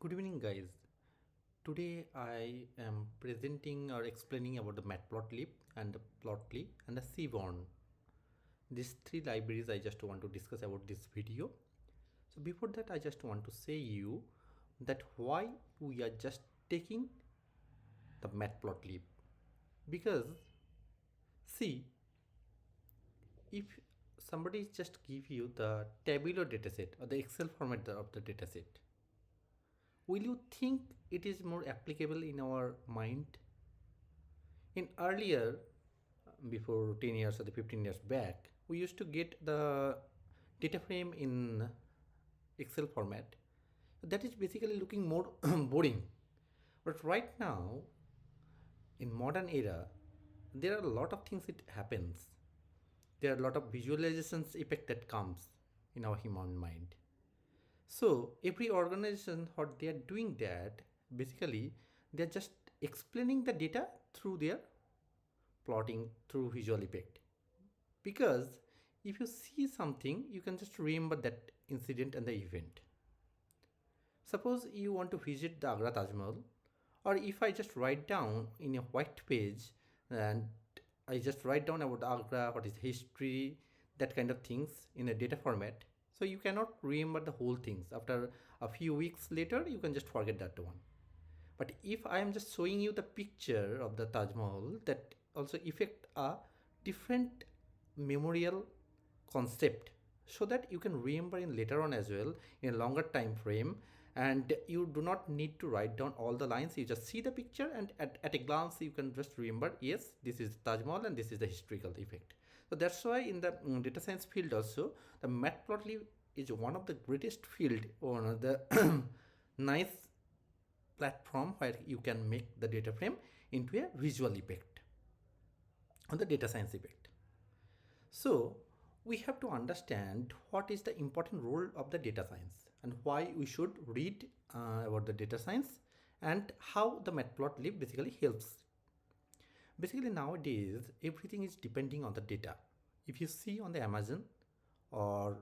Good evening, guys. Today I am presenting or explaining about the Matplotlib and the Plotly and the Seaborn. These three libraries I just want to discuss about this video. So before that, I just want to say you that why we are just taking the Matplotlib, because see, if somebody just give you the tabular dataset or the Excel format of the dataset, will you think it is more applicable in our mind? In earlier, before 10 years or the 15 years back, we used to get the data frame in Excel format. That is basically looking more boring. But right now, in modern era, there are a lot of things it happens. There are a lot of visualizations effect that comes in our human mind. So every organization, what they are doing that, basically they are just explaining the data through their plotting through visual effect. Because if you see something, you can just remember that incident and the event. Suppose you want to visit the Agra Taj Mahal, or if I just write down in a white page and I just write down about Agra, what is history, that kind of things in a data format. So you cannot remember the whole things. After a few weeks later, you can just forget that one. But if I am just showing you the picture of the Taj Mahal, that also affect a different memorial concept, so that you can remember in later on as well in a longer time frame, and you do not need to write down all the lines. You just see the picture and at a glance you can just remember, yes, this is Taj Mahal and this is the historical effect. So that's why in the data science field also, the Matplotlib is one of the greatest field, or the nice platform where you can make the data frame into a visual effect on the data science effect. So we have to understand what is the important role of the data science and why we should read about the data science and how the Matplotlib basically helps. Basically nowadays everything is depending on the data. If you see on the Amazon or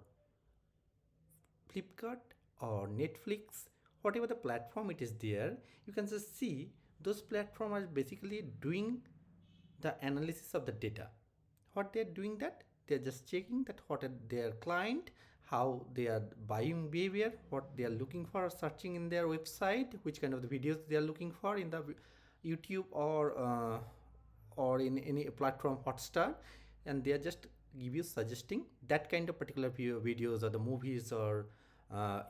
Flipkart or Netflix, whatever the platform it is there, you can just see those platforms are basically doing the analysis of the data. What they're doing, that they're just checking that what are their client, how they are buying behavior, what they are looking for, searching in their website, which kind of the videos they are looking for in the YouTube or in any platform Hotstar, and they are just give you suggesting that kind of particular videos or the movies, or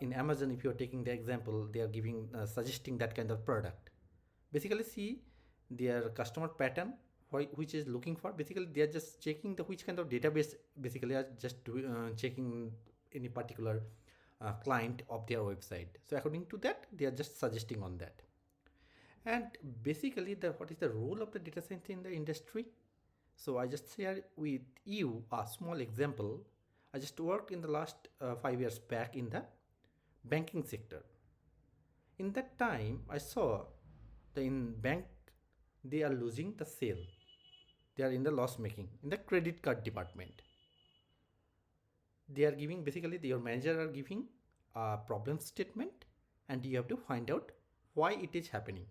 in Amazon, if you're taking the example, they are giving suggesting that kind of product. Basically see their customer pattern, which is looking for. Basically they are just checking the which kind of database, basically are just checking any particular client of their website. So according to that, they are just suggesting on that. And basically what is the role of the data science in the industry? So I just share with you a small example. I just worked in the last 5 years back in the banking sector. In that time I saw the in bank they are losing the sale, they are in the loss making in the credit card department. They are giving, basically your manager are giving a problem statement, and you have to find out why it is happening.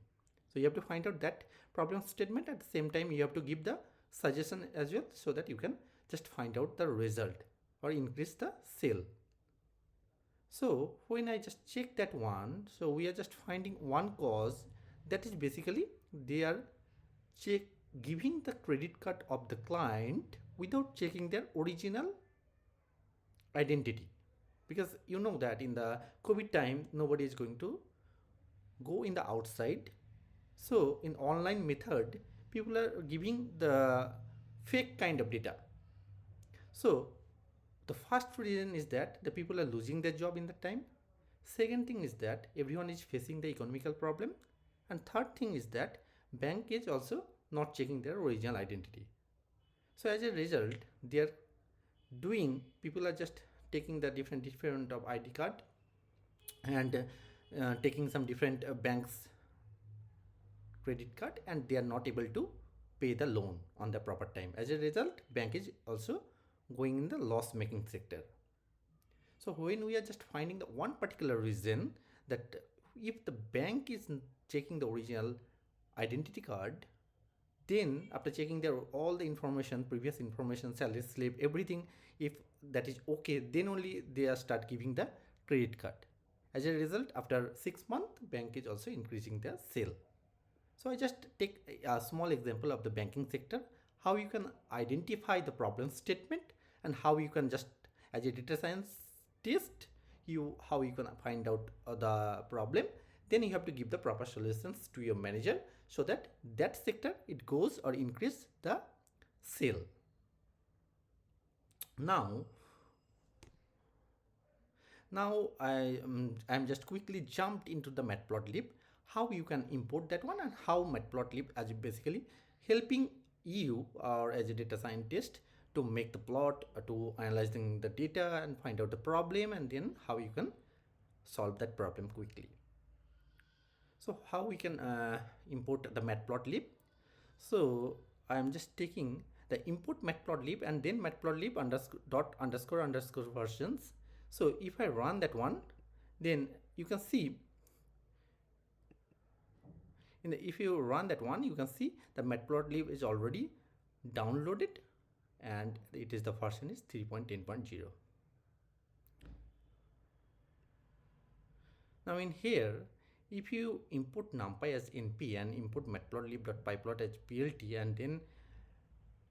So you have to find out that problem statement, at the same time you have to give the suggestion as well, so that you can just find out the result or increase the sale. So when I just check that one, so we are just finding one cause, that is basically they are giving the credit card of the client without checking their original identity. Because you know that in the COVID time, nobody is going to go in the outside. So in online method, people are giving the fake kind of data. So the first reason is that the people are losing their job in that time. Second thing is that everyone is facing the economical problem. And third thing is that bank is also not checking their original identity. So as a result, they are doing, people are just taking the different of ID card and taking some different banks credit card, and they are not able to pay the loan on the proper time. As a result, bank is also going in the loss making sector. So when we are just finding the one particular reason, that if the bank is checking the original identity card, then after checking their all the information, previous information, salary slip, everything, if that is okay, then only they are start giving the credit card. As a result, after 6 months, bank is also increasing their sale. So I just take a small example of the banking sector, how you can identify the problem statement, and how you can just, as a data scientist, how you can find out the problem. Then you have to give the proper solutions to your manager so that that sector it goes or increase the sale. Now I'm just quickly jumped into the Matplotlib, how you can import that one, and how Matplotlib as basically helping you or as a data scientist to make the plot, to analyzing the data and find out the problem, and then how you can solve that problem quickly. So how we can import the Matplotlib? So I am just taking the import Matplotlib and then Matplotlib underscore versions. So if I run that one, then you can see if you run that one, you can see the Matplotlib is already downloaded, and it is the version is 3.10.0. Now in here, if you import numpy as np and import matplotlib.pyplot as plt, and then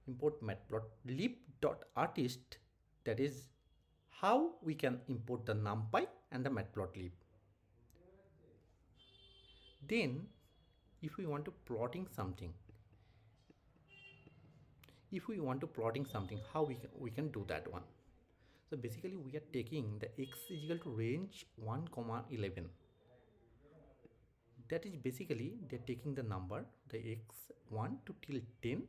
import matplotlib.artist, that is how we can import the numpy and the matplotlib. Then if we want to plotting something, how we can do that one? So basically we are taking the x is equal to range 1, 11. That is basically they're taking the number, the x1 to till 10.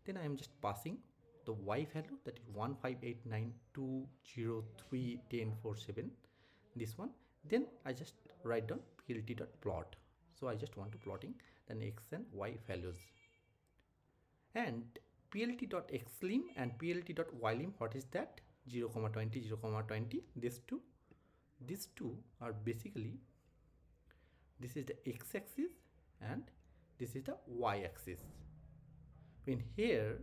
Then I am just passing the y value, that is 15892031047, this one. Then I just write down plt.plot. So I just want to plotting then x and y values. And plt.xlim and plt.ylim, what is that? 0,20, 0,20. These two are basically, this is the x-axis and this is the y-axis. In here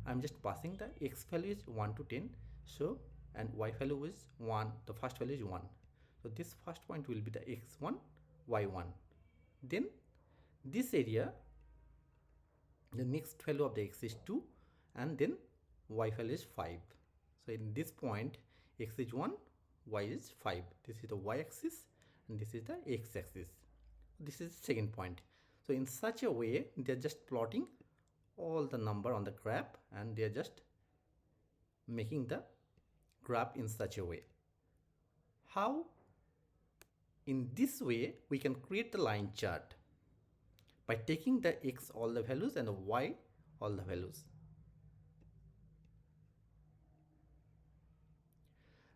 I'm just passing the x value is 1 to 10, so, and y value is 1, the first value is 1. So this first point will be the x1, y1. Then this area, the next value of the x is 2, and then y value is 5. So in this point, x is 1, y is 5. This is the y-axis and this is the x-axis. This is the second point. So in such a way, they're just plotting all the number on the graph, and they're just making the graph in such a way. How? In this way, we can create the line chart by taking the x all the values and the y all the values.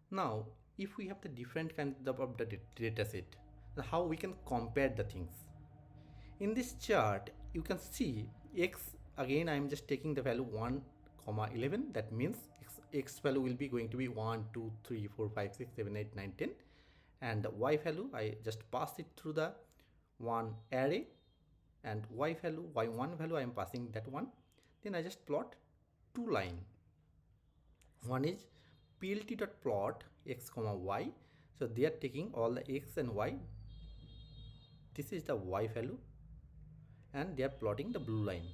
Now, if we have the different kinds of the data set, how we can compare the things. In this chart, you can see x, again I am just taking the value 1, 11. That means x value will be going to be 1, 2, 3, 4, 5, 6, 7, 8, 9, 10. And the y value, I just pass it through the one array, and y value, y1 value I am passing that one. Then I just plot two lines. One is plt.plot x, y. So they are taking all the x and y. This is the y value, and they are plotting the blue line.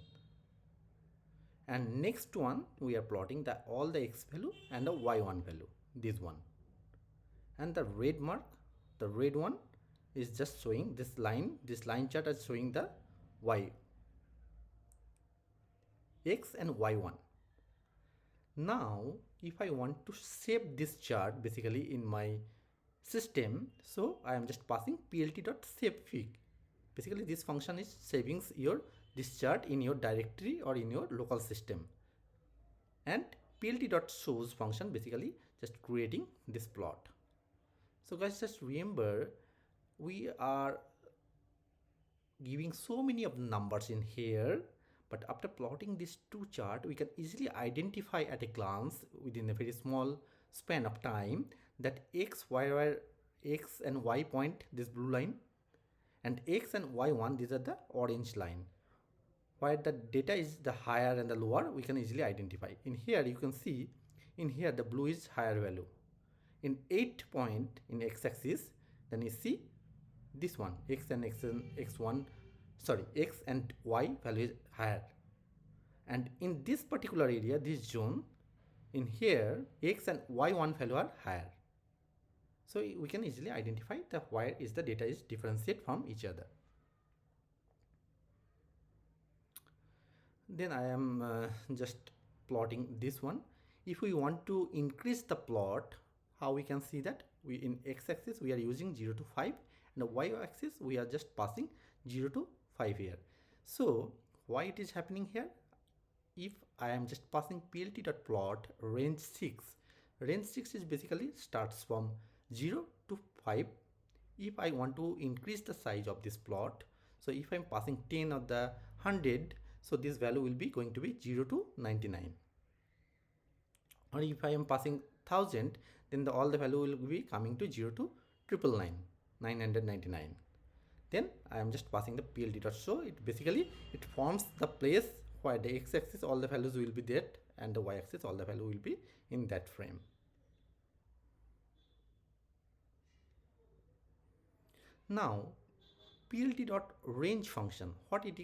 And next one, we are plotting the all the x value and the y1 value, this one. And the red mark, the red one is just showing this line chart is showing the y, x and y1. Now if I want to save this chart basically in my system, so I am just passing plt.savefig. Basically this function is saving this chart in your directory or in your local system. And plt.shows function basically just creating this plot. So guys, just remember, we are giving so many of the numbers in here, but after plotting these two charts, we can easily identify at a glance within a very small span of time that x and y point, this blue line, and x and y1, these are the orange line. Where the data is the higher and the lower, we can easily identify. In here you can see, in here the blue is higher value. In 8 point in x-axis, then you see this one, x and x1, sorry, x and y value is higher. And in this particular area, this zone, in here x and y1 value are higher. So we can easily identify the where is the data is differentiate from each other. Then I am just plotting this one. If we want to increase the plot, how we can see that? We in x-axis we are using 0 to 5, and the y-axis we are just passing 0 to 5 here. So why it is happening here? If I am just passing plt.plot range 6, range 6 is basically starts from 0 to 5. If I want to increase the size of this plot, so if I am passing 10 of the 100, so this value will be going to be 0 to 99. Or if I am passing 1000, then all the value will be coming to 0 to 999. Then I am just passing the plt.show. It basically it forms the place where the x-axis all the values will be there, and the y-axis all the value will be in that frame. Now plt.range function, what it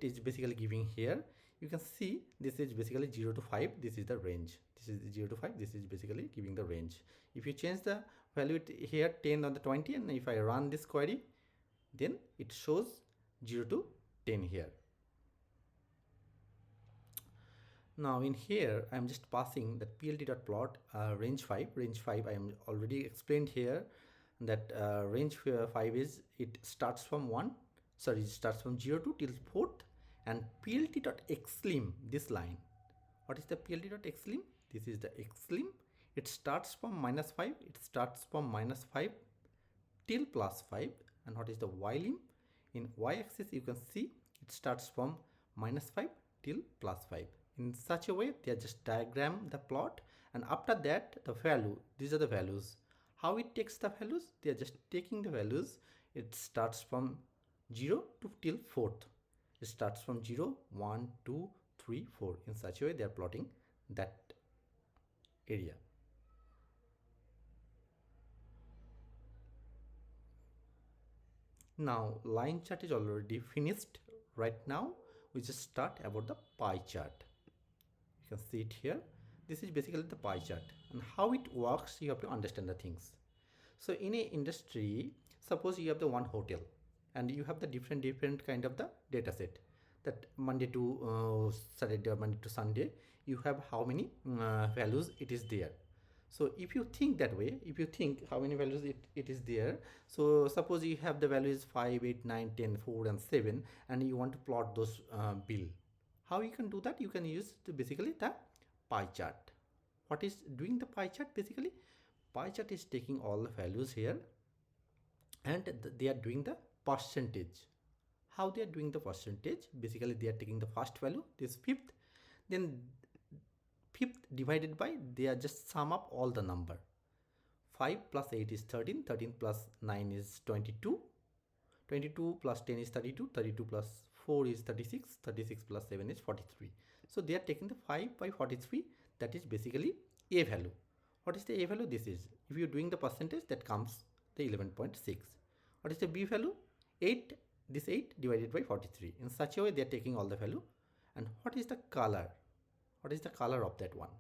is basically giving here, you can see this is basically 0 to 5, this is the range, this is 0 to 5, this is basically giving the range. If you change the value here 10 on the 20, and if I run this query, then it shows 0 to 10 here. Now in here I am just passing that plt.plot range 5. Range 5 I am already explained here that range 5 is it starts from 0 to till 4th, and plt.xlim, this line. What is the plt.xlim? This is the xlim. It starts from -5, it starts from -5 till +5. And what is the ylim? In y-axis you can see it starts from -5 till +5. In such a way they are just diagram the plot, and after that the value, these are the values. How it takes the values? They are just taking the values. It starts from 0 to till 4th. It starts from 0, 1, 2, 3, 4. In such a way they are plotting that area. Now line chart is already finished. Right now we just start about the pie chart. You can see it here. This is basically the pie chart, and how it works you have to understand the things. So in a industry, suppose you have the one hotel and you have the different kind of the data set, that Monday to Saturday or Monday to Sunday you have how many values it is there. So if you think that way, if you think how many values it is there, so suppose you have the values 5, 8, 9, 10, 4 and 7, and you want to plot those bill. How you can do that? You can use basically the pie chart. What is doing the pie chart? Basically pie chart is taking all the values here, and they are doing the percentage. How they are doing the percentage? Basically they are taking the first value, this 5th, then 5th divided by, they are just sum up all the number. 5 plus 8 is 13, 13 plus 9 is 22, 22 plus 10 is 32, 32 plus 4 is 36, 36 plus 7 is 43. So they are taking the 5 by 43, that is basically a value. What is the a value? This is, if you are doing the percentage, that comes the 11.6. What is the b value? 8, this 8 divided by 43. In such a way they are taking all the value. And what is the color? What is the color of that one?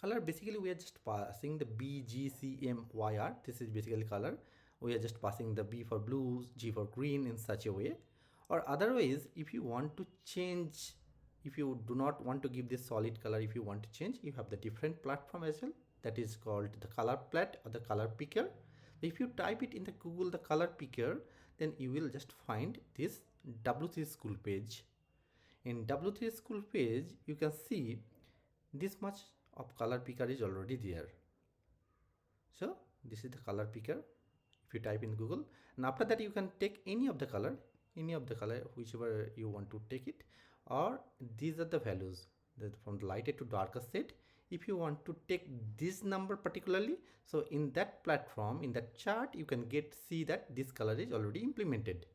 Color, basically we are just passing the B, G, C, M, Y, R. This is basically color. We are just passing the B for blue, G for green in such a way. Or otherwise, if you want to change, if you do not want to give this solid color, if you want to change, you have the different platform as well. That is called the color plat or the color picker. If you type it in the Google, the color picker, then you will just find this W3 school page. In W3 school page, you can see this much of color picker is already there. So this is the color picker. If you type in Google, and after that you can take any of the color, whichever you want to take it, or these are the values that from the lighter to darker shade if you want to take this number particularly, so in that platform, in that chart, you can see that this color is already implemented.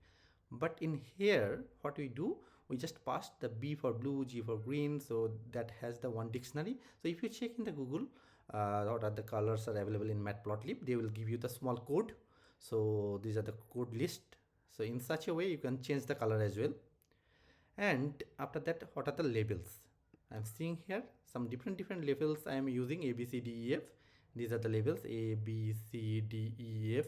But in here, what we do, we just pass the B for blue, G for green, so that has the one dictionary. So if you check in the Google, what are the colors are available in Matplotlib, they will give you the small code. So these are the code list. So in such a way, you can change the color as well. And after that, what are the labels? I'm seeing here some different labels I am using, A, B, C, D, E, F. These are the labels A, B, C, D, E, F.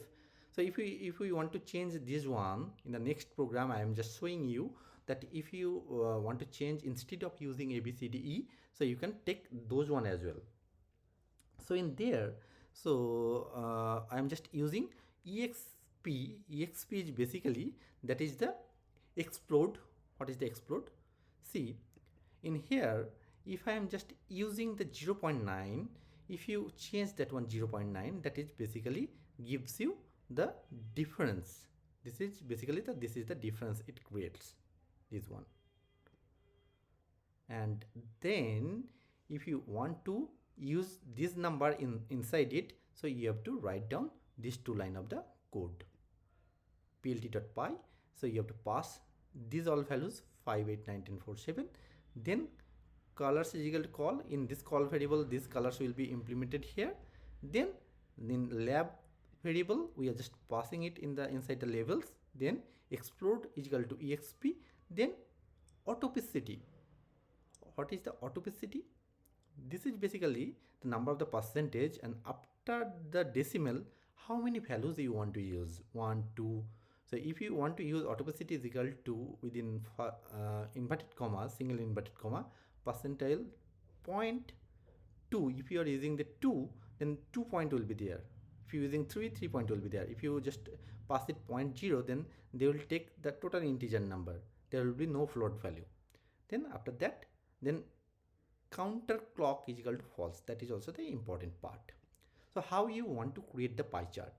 So if we want to change this one in the next program, I am just showing you that if you want to change, instead of using A, B, C, D, E, so you can take those one as well. So in there, so I am just using exp. Exp is basically, that is the explode. What is the explode? See, in here, if I am just using the 0.9, if you change that one 0.9, that is basically gives you the difference. This is basically this is the difference it creates, this one. And then if you want to use this number inside it, so you have to write down these two line of the code, plt.py. So you have to pass these all values 5, 8, 9, 10, 4, 7. Then colors is equal to call. In this call variable, these colors will be implemented here. Then in lab variable, we are just passing it inside the labels. Then explode is equal to exp. Then autopacity. What is the autopacity? This is basically the number of the percentage, and after the decimal, how many values you want to use, 1, 2. So if you want to use autopacity is equal to, within inverted comma, single inverted comma, percentile 0.2. If you are using the 2, then 2 point will be there. If you are using 3, 3 point will be there. If you just pass it 0.0, then they will take the total integer number. There will be no float value. Then after that, then counter clock is equal to false. That is also the important part. So how you want to create the pie chart?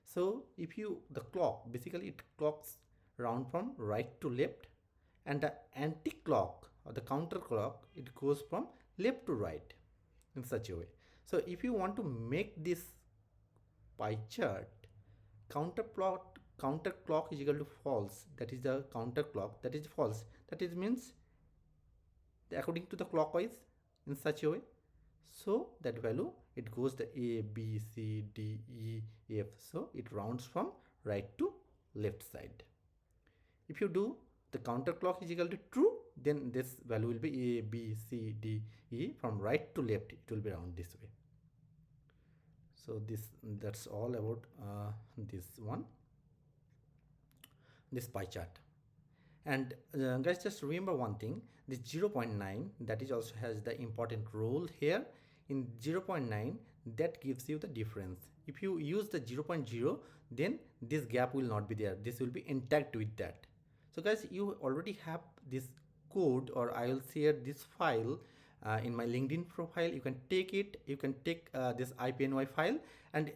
So if the clock, basically it clocks round from right to left, and the anti-clock or the counter clock, it goes from left to right in such a way. So if you want to make this pie chart, counter clock is equal to false. That is the counter clock, that is false. That is means according to the clockwise in such a way. So that value, it goes the A, B, C, D, E, F. So it rounds from right to left side. If you do the counter clock is equal to true, then this value will be A, B, C, D, E. From right to left, it will be round this way. So that's all about this pie chart. And guys, just remember one thing, this 0.9, that is also has the important role here. In 0.9, that gives you the difference. If you use the 0.0, then this gap will not be there. This will be intact with that. So guys, you already have this code, or I will share this file in my LinkedIn profile. You can take it, you can take this IPNY file, and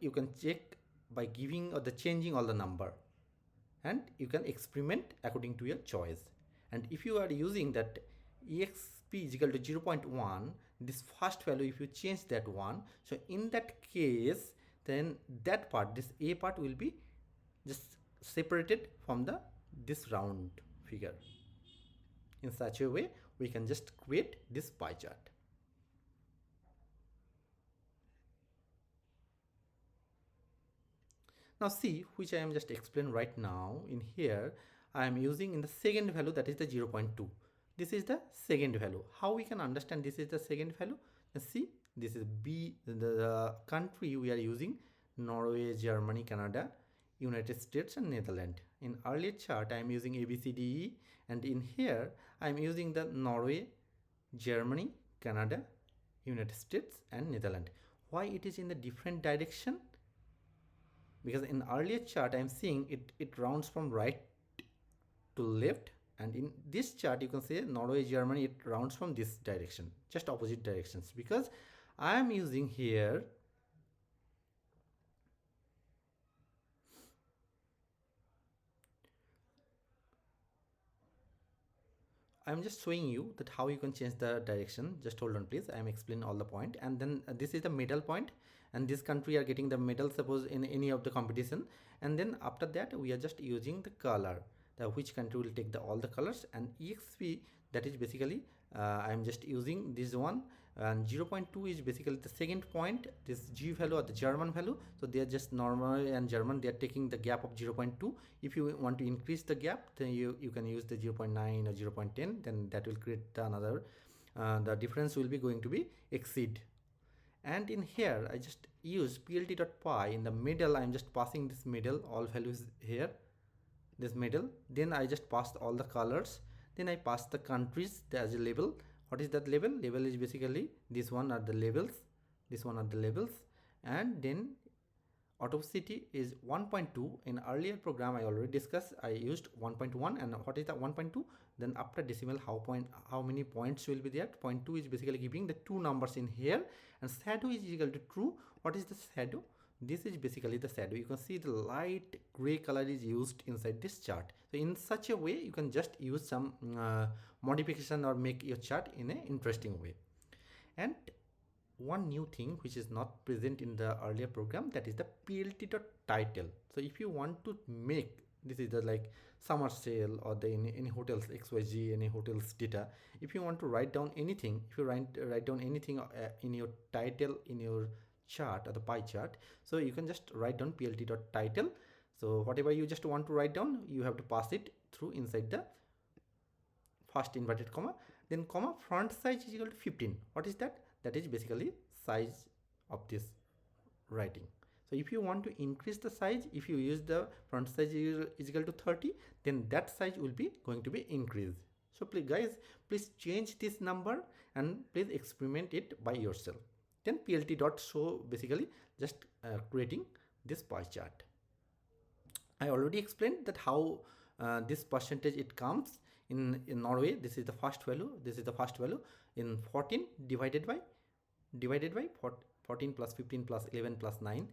you can check by giving or the changing all the number, and you can experiment according to your choice. And if you are using that exp is equal to 0.1, this first value, if you change that one, so in that case, then that part, this A part, will be just separated from this round figure. In such a way, we can just create this pie chart. Now see, which I am just explaining right now. In here, I am using in the second value, that is the 0.2. This is the second value. How we can understand this is the second value? See, this is B, the country we are using, Norway, Germany, Canada, United States, and Netherlands. In earlier chart, I am using A, B, C, D, E, and in here, I am using the Norway, Germany, Canada, United States, and Netherlands. Why it is in the different direction? Because in earlier chart, I am seeing it rounds from right to left, and in this chart you can say Norway, Germany, it rounds from this direction, just opposite directions, because I am using here I'm just showing you that how you can change the direction. Just hold on please, I'm explaining all the point. And then this is the medal point, and this country are getting the medal suppose in any of the competition. And then after that we are just using the color, the which country will take the all the colors. And exp, that is basically I'm just using this one. And 0.2 is basically the second point, this G value or the German value. So they are just normal and German, they are taking the gap of 0.2. If you want to increase the gap, then you can use the 0.9 or 0.10, then that will create the another the difference will be going to be exceed. And in here I just use plt.py. In the middle I'm just passing this middle all values here, this middle. Then I just passed all the colors. Then I pass the countries as a label. What is that label? Label is basically this one are the labels, this one are the labels. And then autocity is 1.2. In earlier program I already discussed, I used 1.1. And what is the 1.2? Then after decimal how many points will be there? 0.2 is basically giving the two numbers in here, and shadow is equal to true. What is the shadow? This is basically the shadow. You can see the light gray color is used inside this chart. So in such a way you can just use some modification or make your chart in an interesting way. And one new thing which is not present in the earlier program, that is the plt.title. So if you want to make, this is the like summer sale or the any hotels xyz, any hotels data. If you want to write down anything, if you write down anything in your title, in your chart or the pie chart, so you can just write down plt.title. So whatever you just want to write down, you have to pass it through inside the first inverted comma, then comma, font size is equal to 15. What is that? That is basically size of this writing. So if you want to increase the size, if you use the font size is equal to 30, then that size will be going to be increased. So please guys, please change this number and please experiment it by yourself. Then plt.show basically just creating this pie chart. I already explained that how this percentage it comes in Norway. This is the first value, this is the first value in 14 divided by 14 plus 15 plus 11 plus 9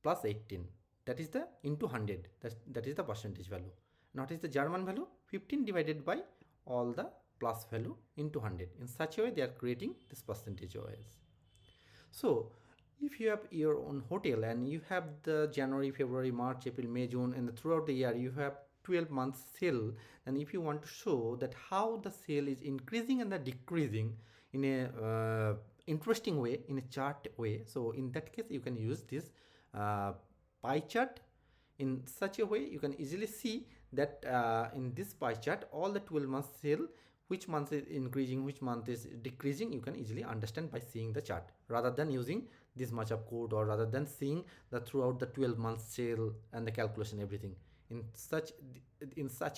plus 18, that is the into 100, that is the percentage value. Now what is the German value? 15 divided by all the plus value into 100. In such a way they are creating this percentage wise. So if you have your own hotel and you have the January, February, March, April, May, June, and throughout the year you have 12 months sale, and if you want to show that how the sale is increasing and the decreasing in a interesting way, in a chart way, so in that case you can use this pie chart. In such a way you can easily see that in this pie chart all the 12 months sale, which month is increasing, which month is decreasing, you can easily understand by seeing the chart, rather than using this much of code, or rather than seeing the throughout the 12 months sale and the calculation everything. In such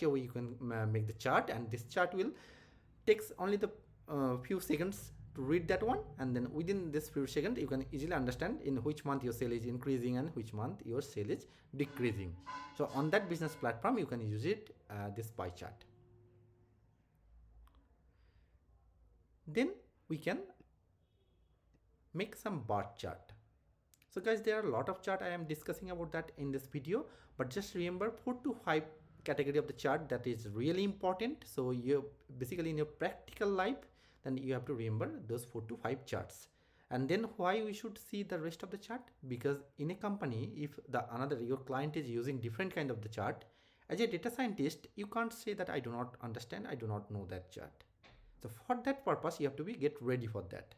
a way you can make the chart, and this chart will takes only the few seconds to read that one, and then within this few seconds you can easily understand in which month your sale is increasing and which month your sale is decreasing. So on that business platform you can use it, this pie chart. Then we can make some bar chart. So guys, there are a lot of chart I am discussing about that in this video, but just remember 4 to 5 category of the chart that is really important. So you basically in your practical life, then you have to remember those 4 to 5 charts. And then why we should see the rest of the chart? Because in a company, if your client is using different kind of the chart, as a data scientist you can't say that I do not understand, I do not know that chart. So for that purpose you have to get ready for that.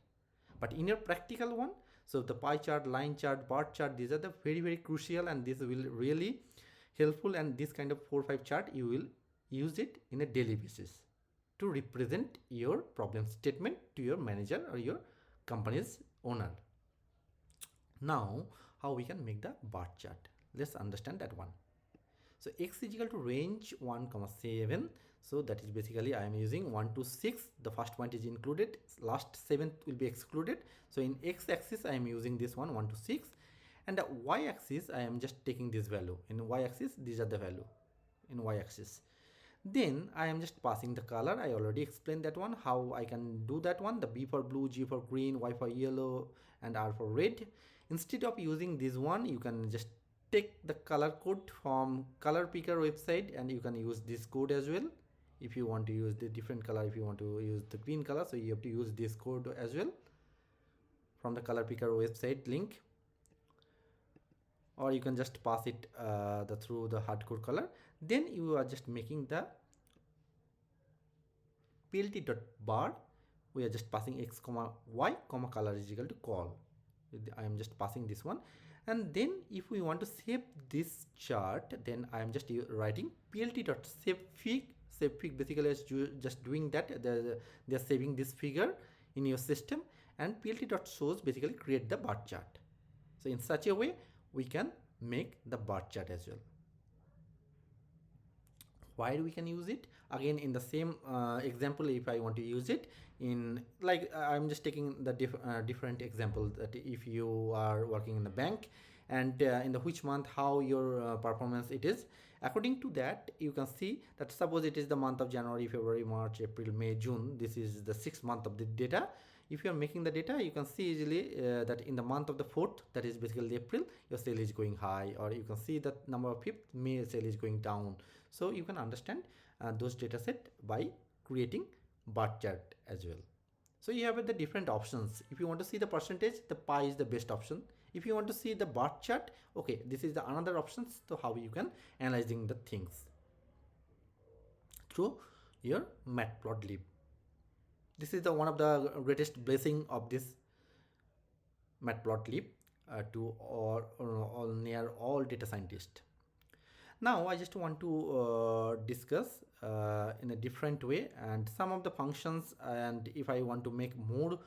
But in your practical one, so the pie chart, line chart, bar chart, these are the very crucial, and this will really helpful. And this kind of 4 or 5 chart you will use it in a daily basis to represent your problem statement to your manager or your company's owner. Now how we can make the bar chart, let's understand that one. So x is equal to range 1, 7. So that is basically I am using 1 to 6. The first point is included, last 7th will be excluded. So in x axis I am using this one 1 to 6, and the y axis I am just taking this value. In y axis these are the value in y axis. Then I am just passing the color. I already explained that one, how I can do that one. The B for blue, G for green, Y for yellow, and R for red. Instead of using this one, you can just take the color code from color picker website, and you can use this code as well. If you want to use the different color, if you want to use the green color, so you have to use this code as well from the color picker website link, or you can just pass it through the hardcore color. Then you are just making the plt.bar. We are just passing x comma y comma color is equal to call. I am just passing this one. And then if we want to save this chart, then I am just writing plt.savefig. Savefig basically is just doing that. They are saving this figure in your system, and plt.shows basically create the bar chart. So in such a way we can make the bar chart as well. Why we can use it? Again, in the same example, if I want to use it in, like, I'm just taking the different example, that if you are working in the bank and in the which month how your performance it is, according to that you can see that suppose it is the month of January, February, March, April, May, June. This is the 6th month of the data. If you are making the data, you can see easily that in the month of the 4th, that is basically April, your sale is going high, or you can see that number of 5th, May sale is going down. So you can understand those data set by creating bar chart as well. So you have the different options. If you want to see the percentage, the pie is the best option. If you want to see the bar chart, okay, this is the another options. So how you can analyzing the things through your Matplotlib. This is the one of the greatest blessing of this Matplotlib to all near all data scientists. Now I just want to discuss in a different way and some of the functions, and if I want to make more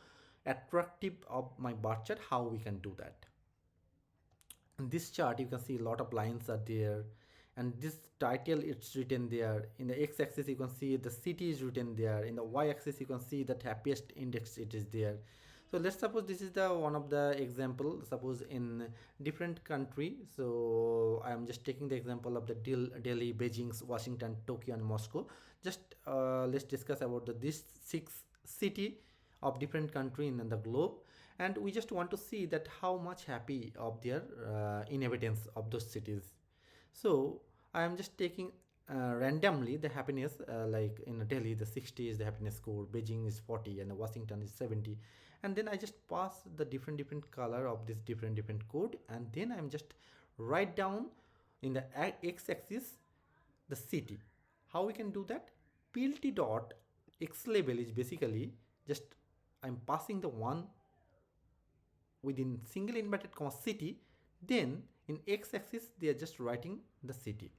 attractive of my bar chart, how we can do that. In this chart you can see a lot of lines are there, and this title it's written there. In the x-axis you can see the city is written there. In the y-axis you can see that happiest index it is there. So let's suppose this is the one of the example. Suppose in different country, so I am just taking the example of the Delhi, Beijing, Washington, Tokyo and Moscow. Just let's discuss about this 6 city of different country in the globe, and we just want to see that how much happy of their inhabitants of those cities. So I am just taking randomly the happiness, like in Delhi the 60 is the happiness score, Beijing is 40 and Washington is 70, and then I just pass the different color of this different code, and then I'm just write down in the x-axis the city. How we can do that? Plt dot x label is basically just I'm passing the one within single inverted comma city, then in x-axis they are just writing the city.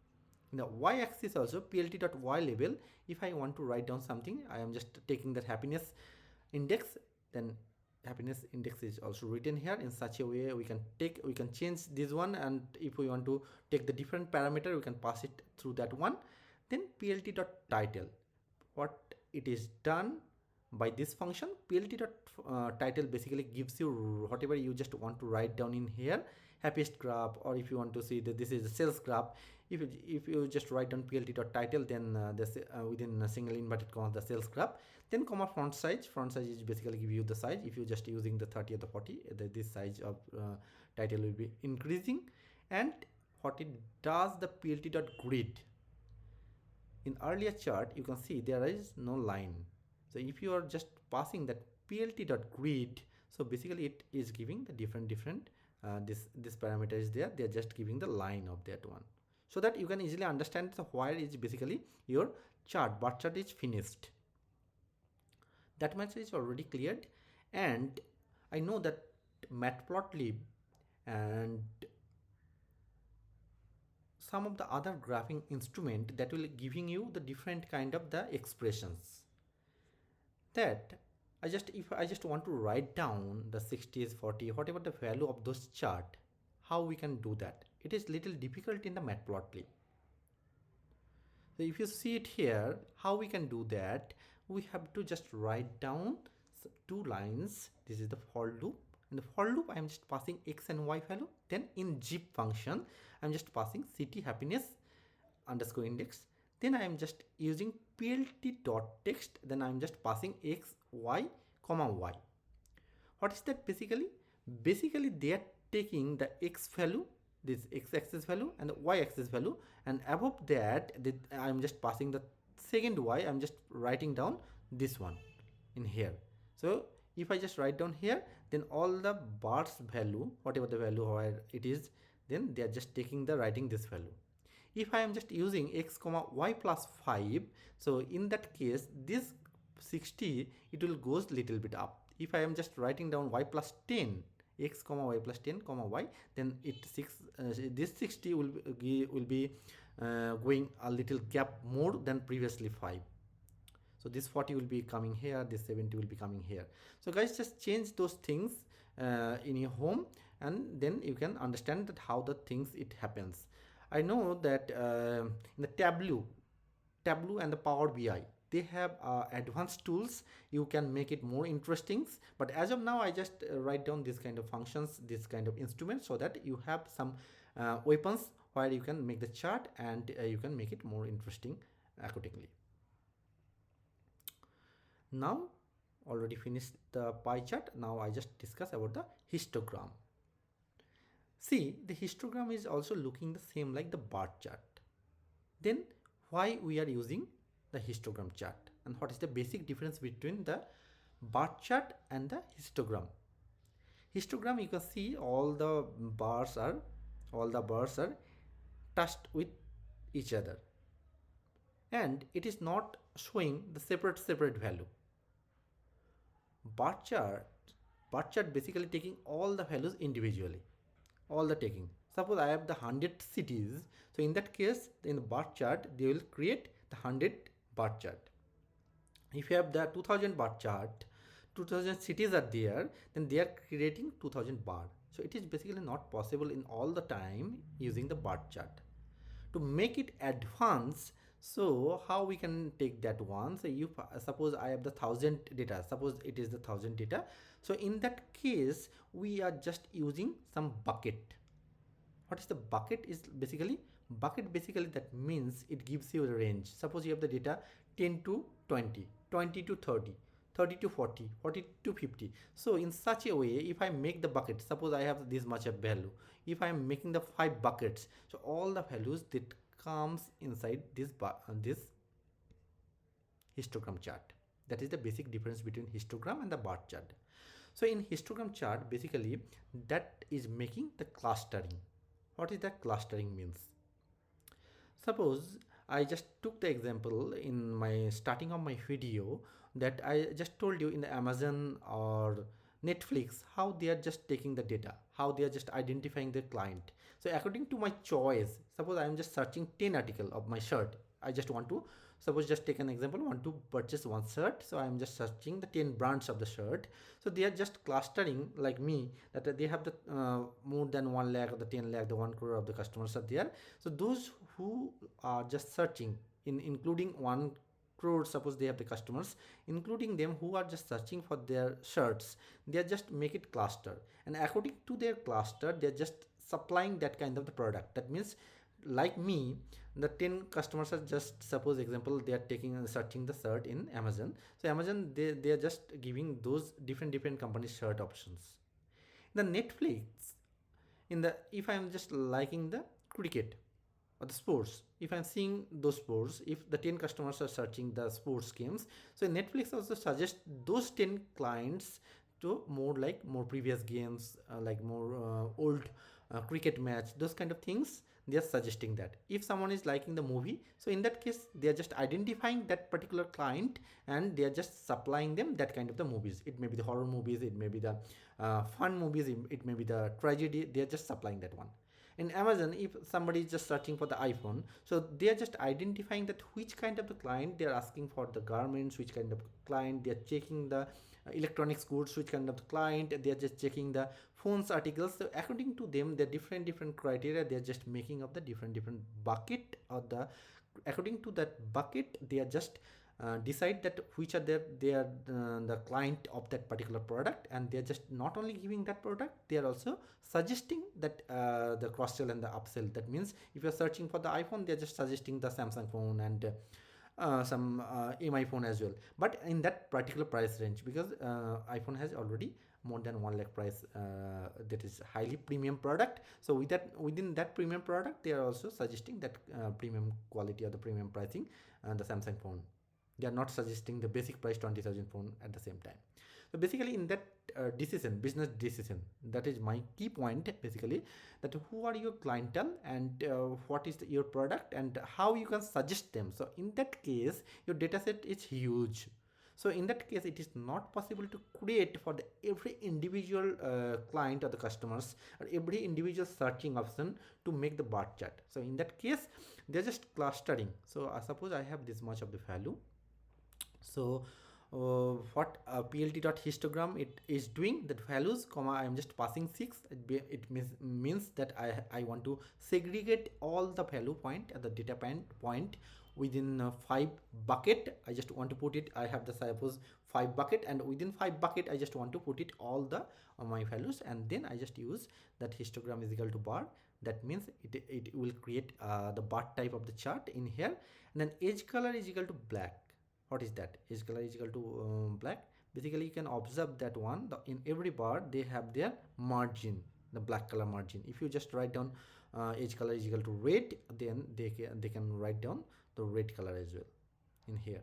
In the y-axis also plt.y label, if I want to write down something, I am just taking that happiness index, then happiness index is also written here. In such a way we can change this one, and if we want to take the different parameter we can pass it through that one. Then plt.title, what it is done by this function, plt.title basically gives you whatever you just want to write down in here, happiest graph, or if you want to see that this is the sales graph, if you just write down plt.title, then within a single inverted comma the sales graph, then comma font size is basically give you the size. If you're just using the 30 or the 40, this size of title will be increasing. And what it does, the plt.grid, in earlier chart you can see there is no line. So if you are just passing that plt.grid, so basically it is giving the different this parameter is there, they are just giving the line of that one, so that you can easily understand where is basically your chart, bar chart is finished. That much is already cleared. And I know that Matplotlib and some of the other graphing instrument that will giving you the different kind of the expressions, that if I just want to write down the 60s, 40, whatever the value of those chart, how we can do that? It is little difficult in the Matplotlib. So if you see it here, how we can do that, we have to just write down 2 lines. This is the for loop. In the for loop I am just passing x and y value, then in zip function I am just passing city happiness underscore index, then I am just using plt.text, then I am just passing x, y, comma y. What is that basically? Basically they are taking the x value, this x-axis value and the y-axis value, and above that I am just passing the second y, I'm just writing down this one in here. So if I just write down here, then all the bars value, whatever the value where it is, then they are just taking the writing this value. If I am just using x comma y plus 5, so in that case this 60 it will goes little bit up. If I am just writing down y plus 10, x comma y plus 10 comma y, then this 60 will be going a little gap more than previously 5. So this 40 will be coming here, this 70 will be coming here. So guys, just change those things in your home, and then you can understand that how the things it happens. I know that in the Tableau and the Power BI, they have advanced tools. You can make it more interesting, but as of now I just write down this kind of functions, this kind of instruments, so that you have some weapons where you can make the chart, and you can make it more interesting accordingly. Now already finished the pie chart. Now I just discuss about the histogram. See, the histogram is also looking the same like the bar chart. Then why we are using the histogram chart, and what is the basic difference between the bar chart and the histogram? Histogram, you can see all the bars are touched with each other, and it is not showing the separate value. Bar chart basically taking all the values individually, all the taking. Suppose I have the 100 cities, so in that case in the bar chart they will create the 100 bar chart. If you have the 2000 bar chart, 2000 cities are there, then they are creating 2000 bar. So it is basically not possible in all the time using the bar chart. To make it advanced, so how we can take that one? So you suppose I have the 1000 data, suppose it is the 1000 data. So in that case we are just using some bucket. What is the bucket? Is basically that means it gives you a range. Suppose you have the data 10 to 20, 20 to 30, 30 to 40, 40 to 50. So in such a way, if I make the bucket, suppose I have this much of value, if I am making the 5 buckets, so all the values that comes inside this histogram chart. That is the basic difference between histogram and the bar chart. So in histogram chart, basically that is making the clustering. What is that clustering means? Suppose I just took the example in my starting of my video that I just told you in the Amazon or Netflix how they are just taking the data, how they are just identifying the client. So according to my choice, suppose I am just searching 10 article of my shirt. I just want to, suppose just take an example, want to purchase one shirt. So I am just searching the 10 brands of the shirt. So they are just clustering like me, that they have the more than 1 lakh or the 10 lakh, the 1 crore of the customers are there. So those who are just searching in including 1 crore, suppose they have the customers, including them who are just searching for their shirts, they are just make it cluster, and according to their cluster they are just supplying that kind of the product. That means like me, the 10 customers are just, suppose example, they are taking and searching the shirt in Amazon. So Amazon, they are just giving those different companies shirt options. The Netflix, in the, if I am just liking the cricket or the sports, if I'm seeing those sports, if the 10 customers are searching the sports games, so Netflix also suggests those 10 clients to more previous games, like more old cricket match, those kind of things. They are suggesting that if someone is liking the movie, so in that case they are just identifying that particular client, and they are just supplying them that kind of the movies. It may be the horror movies, it may be the fun movies, it may be the tragedy. They are just supplying that one. In Amazon, if somebody is just searching for the iPhone, so they are just identifying that which kind of the client they are asking for, the garments, which kind of client they are checking, the electronics goods, which kind of the client they are just checking, the phones articles. So according to them, the different criteria, they are just making up the different bucket, or the according to that bucket they are just decide that which are the client of that particular product, and they are just not only giving that product, they are also suggesting that the cross sell and the upsell. That means if you are searching for the iPhone, they are just suggesting the Samsung phone and some MI phone as well, but in that particular price range, because iPhone has already more than 1 lakh price, that is highly premium product. So with that, within that premium product, they are also suggesting that premium quality or the premium pricing, the Samsung phone. They are not suggesting the basic price 20,000 phone at the same time. So basically in that decision, business decision, that is my key point basically, that who are your clientele and what is your product and how you can suggest them. So in that case, your data set is huge. So in that case, it is not possible to create for the every individual client or the customers or every individual searching option to make the bar chart. So in that case, they're just clustering. So suppose I have this much of the value. So what plt.histogram it is doing, that values comma I am just passing 6, it means that I want to segregate all the value point at the data point within 5 bucket. I just want to put it, I have the suppose 5 bucket, and within 5 bucket I just want to put it all the my values, and then I just use that histogram is equal to bar. That means it will create the bar type of the chart in here, and then edge color is equal to black. What is that? Edge color is equal to black. Basically you can observe that one, in every bar they have their margin, the black color margin. If you just write down edge color is equal to red, then they can write down the red color as well in here.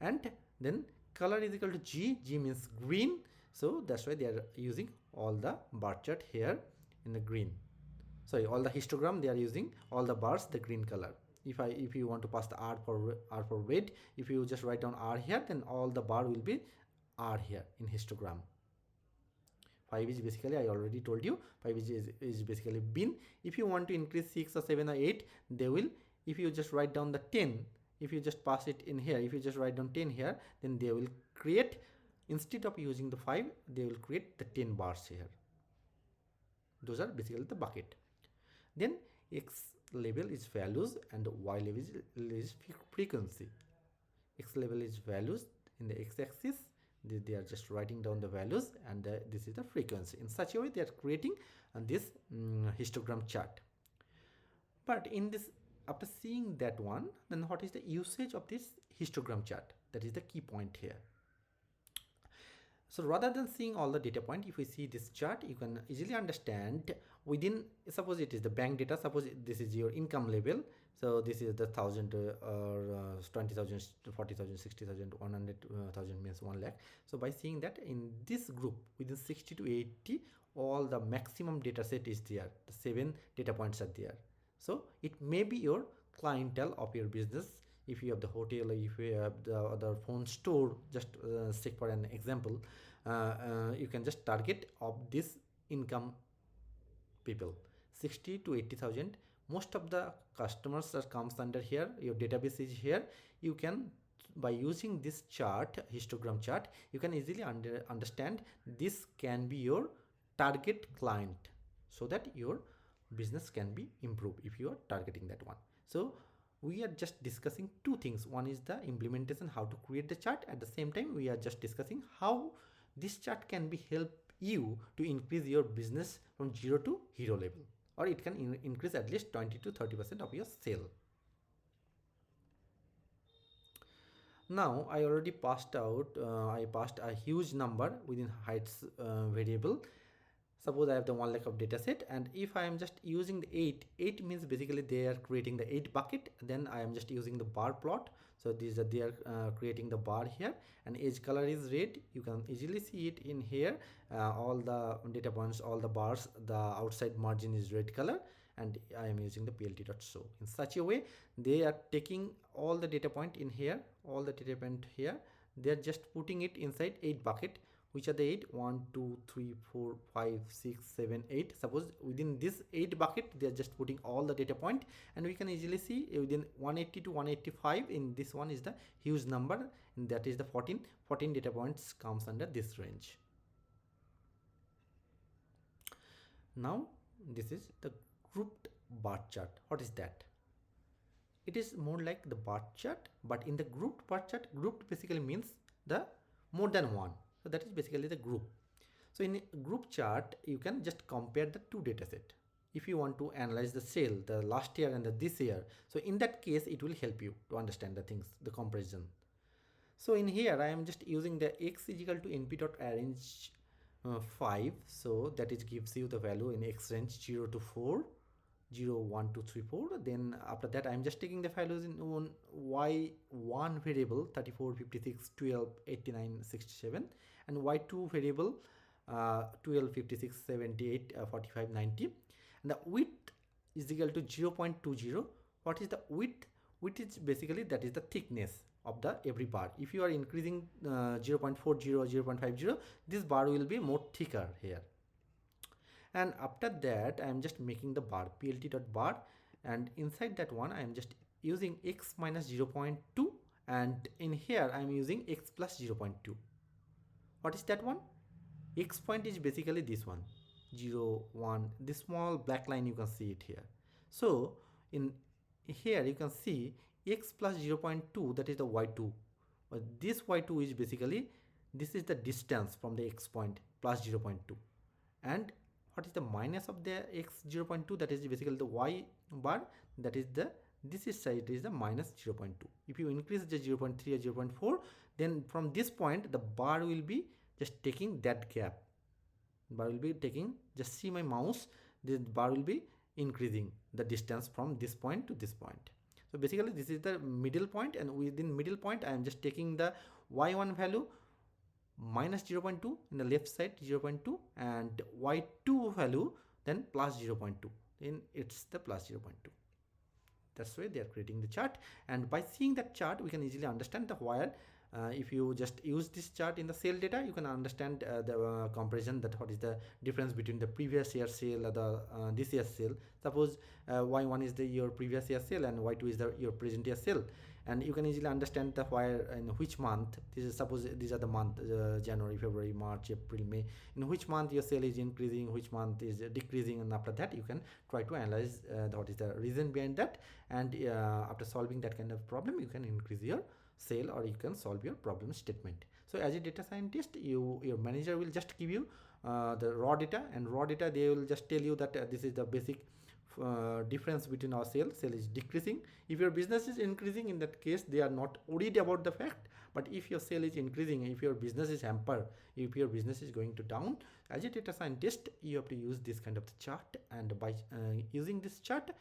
And then color is equal to G means green, so that's why they are using all the bar chart here in the green. Sorry, all the histogram they are using all the bars the green color. If you want to pass the R for red, if you just write down R here, then all the bar will be R here in histogram. 5 is basically, I already told you, 5 is basically bin. If you want to increase 6 or 7 or 8, they will, if you just write down the 10, if you just pass it in here, if you just write down 10 here, then they will create, instead of using the 5, they will create the 10 bars here. Those are basically the bucket. Then X label is values and Y level is frequency. X level is values in the x-axis, they are just writing down the values, and this is the frequency. In such a way they are creating this histogram chart. But in this, after seeing that one, then what is the usage of this histogram chart? That is the key point here. So rather than seeing all the data point, if we see this chart, you can easily understand within, suppose it is the bank data, suppose this is your income level. So this is the 1,000 or 20,000, 40,000, 60,000, 100,000 means 1 lakh. So by seeing that in this group within 60 to 80, all the maximum data set is there. The 7 data points are there. So it may be your clientele of your business. If you have the hotel, or if you have the other phone store, just take for an example, you can just target of this income people, 60 to 80,000. Most of the customers that comes under here, your database is here. You can, by using this chart, histogram chart, you can easily understand this can be your target client, so that your business can be improved if you are targeting that one. So we are just discussing two things. One is the implementation, how to create the chart. At the same time, we are just discussing how this chart can be help you to increase your business from 0 to hero level, or it can increase at least 20 to 30% of your sale. Now I already passed out, I passed a huge number within heights variable. Suppose I have the 1 lakh of data set, and if I am just using the 8 means basically they are creating the 8 bucket. Then I am just using the bar plot. So these are, they are creating the bar here, and edge color is red. You can easily see it in here. All the data points, all the bars, the outside margin is red color, and I am using the plt.show. In such a way, they are taking all the data point in here, all the data point here. They are just putting it inside 8 bucket. Which are the 8? 1, 2, 3, 4, 5, 6, 7, 8. Suppose within this 8 bucket, they are just putting all the data point, and we can easily see within 180 to 185. In this one is the huge number, and that is the 14 data points comes under this range. Now this is the grouped bar chart. What is that? It is more like the bar chart, but in the grouped bar chart, grouped basically means the more than one. So that is basically the group. So in a group chart, you can just compare the two data set. If you want to analyze the sale, the last year and the this year, so in that case, it will help you to understand the things, the comparison. So in here, I am just using the x is equal to np.arrange 5, so that is gives you the value in x range 0 to 4, 0 1 2 3 4. Then after that I'm just taking the values in one y1 variable 34 56 12 89 67, and y2 variable 12 56 78 45 90, and the width is equal to 0.20. What is the width? Width is basically that is the thickness of the every bar. If you are increasing 0.40 0.50, this bar will be more thicker here. And after that I am just making the bar plt.bar, and inside that one I am just using x minus 0.2, and in here I am using x plus 0.2. What is that one? X point is basically this one, 0 1, this small black line, you can see it here. So in here you can see x plus 0.2, that is the y2. This y2 is basically, this is the distance from the x point plus 0.2, and what is the minus of the x 0.2, that is basically the y bar, that is the, this is side is the minus 0.2. If you increase the 0.3 or 0.4, then from this point the bar will be just taking that gap. Bar will be taking, just see my mouse, this bar will be increasing the distance from this point to this point. So basically this is the middle point, and within middle point I am just taking the y1 value minus 0.2 in the left side 0.2, and y2 value then plus 0.2, then it's the plus 0.2. That's why they are creating the chart, and by seeing that chart we can easily understand the wire. If you just use this chart in the sale data, you can understand the comparison, that what is the difference between the previous year sale or the this year's sale. Suppose y1 is the your previous year sale and y2 is the your present year sale, and you can easily understand the wire in which month. This is, suppose these are the month January, February, March, April, May, in which month your sale is increasing, which month is decreasing, and after that you can try to analyze what is the reason behind that, and after solving that kind of problem you can increase your sale, or you can solve your problem statement. So as a data scientist, your manager will just give you the raw data, and raw data they will just tell you that this is the basic difference between our sale is decreasing. If your business is increasing, in that case they are not worried about the fact. But if your sale is increasing, if your business is hampered, if your business is going to down, as a data scientist you have to use this kind of chart, and by using this chart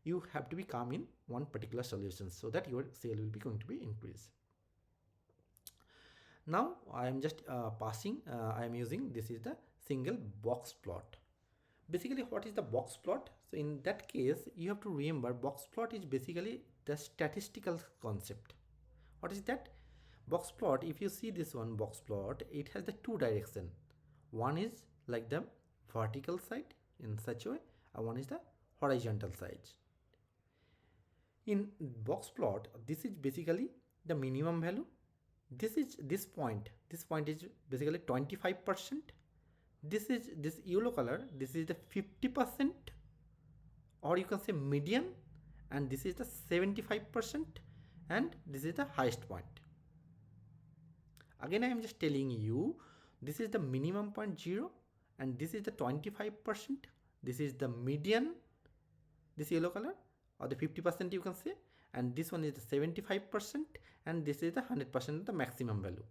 you have to be calm in one particular solution, so that your sale will be going to be increased. Now I am just passing, I am using, this is the single box plot. Basically what is the box plot? So in that case you have to remember, box plot is basically the statistical concept. What is that? Box plot, if you see this one box plot, it has the two direction. One is like the vertical side in such a way, and one is the horizontal side. In box plot, this is basically the minimum value. This is this point is basically 25%. This is this yellow color, this is the 50%, or you can say median, and this is the 75%, and this is the highest point. Again I am just telling you, this is the minimum point 0, and this is the 25%, this is the median, this yellow color, or the 50% you can say, and this one is the 75%, and this is the 100% the maximum value.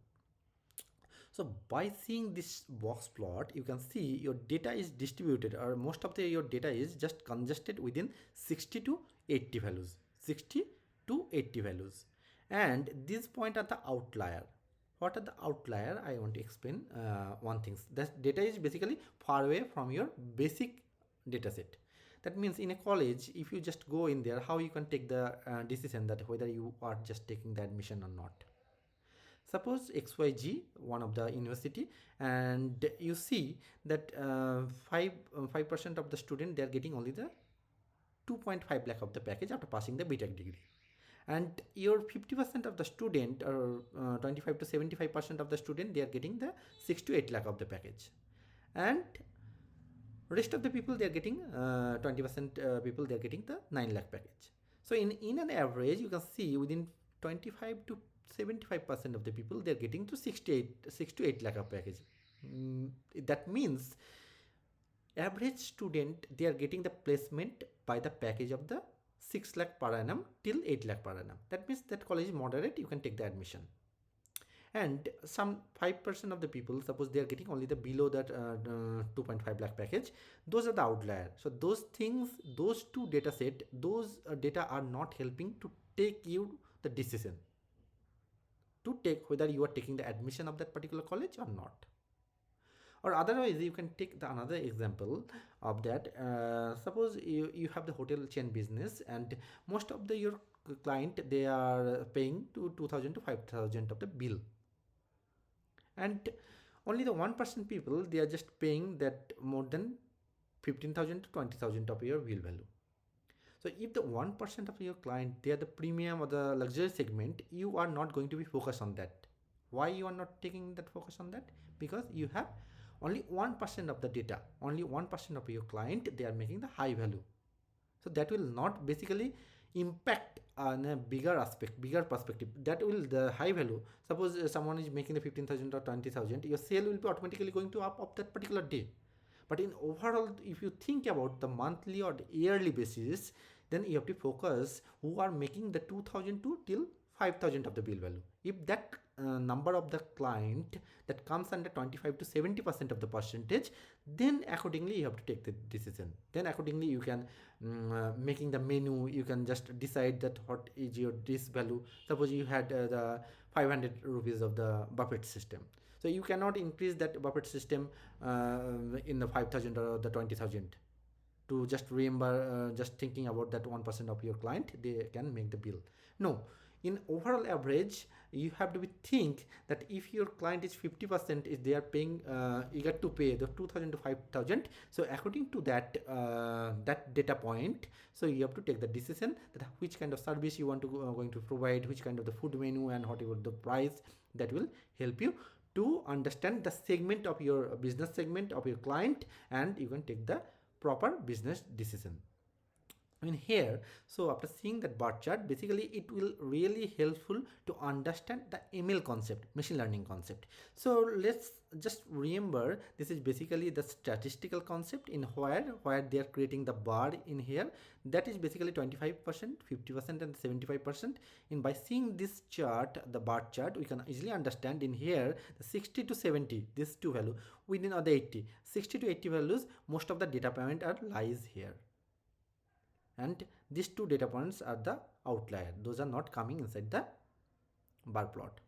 So by seeing this box plot, you can see your data is distributed, or most of your data is just congested within 60 to 80 values, 60 to 80 values, and these point are the outlier. What are the outlier? I want to explain one thing. That data is basically far away from your basic data set. That means in a college, if you just go in there, how you can take the decision that whether you are just taking the admission or not. Suppose XYG, one of the university, and you see that 5% of the student, they are getting only the 2.5 lakh of the package after passing the BTech degree, and your 50% of the student, or 25 to 75% of the student, they are getting the 6 to 8 lakh of the package, and rest of the people they are getting 20% people they are getting the 9 lakh package. So in an average you can see within 25 to 75% of the people they are getting to 6 to 8 lakh of package. That means average student they are getting the placement by the package of the 6 lakh per annum till 8 lakh per annum. That means that college is moderate, you can take the admission. and some 5% of the people, suppose they are getting only the below that 2.5 lakh package, those are the outlier. So those things, those two data set, those data are not helping to take you the decision to take whether you are taking the admission of that particular college or not. Or otherwise you can take the another example of that. Suppose you have the hotel chain business, and most of the your client, they are paying to 2000 to 5000 of the bill, and only the 1% people, they are just paying that more than 15,000 to 20,000 of your bill value. So if the 1% of your client, they are the premium or the luxury segment, you are not going to be focused on that. Why you are not taking that focus on that? Because you have only 1% of the data, only 1% of your client, they are making the high value. So that will not basically impact on a bigger aspect, bigger perspective. That will, the high value, suppose someone is making the 15,000 or 20,000, your sale will be automatically going to up of that particular day. But in overall, if you think about the monthly or the yearly basis, then you have to focus who are making the 2000 to till 5000 of the bill value. If that number of the client that comes under 25 to 70% of the percentage, then accordingly you have to take the decision. Then accordingly you can making the menu, you can just decide that what is your this value. Suppose you had the 500 rupees of the buffet system, so you cannot increase that buffet system in the 5000 or the 20,000 to just remember, just thinking about that 1% of your client, they can make the bill. No, in overall average, you have to be think that if your client is 50%, is they are paying eager to pay the 2000 to 5000, so according to that that data point, so you have to take the decision that which kind of service you want to going to provide, which kind of the food menu, and whatever the price, that will help you to understand the segment of your business segment of your client, and you can take the proper business decision in here. So after seeing that bar chart, basically it will really helpful to understand the ML concept, machine learning concept. So let's just remember, this is basically the statistical concept in where they are creating the bar in here. That is basically 25%, 50% and 75%. In by seeing this chart, the bar chart, we can easily understand in here the 60 to 70, this two value, within other 80, 60 to 80 values, most of the data point are lies here, and these two data points are the outlier, those are not coming inside the bar plot,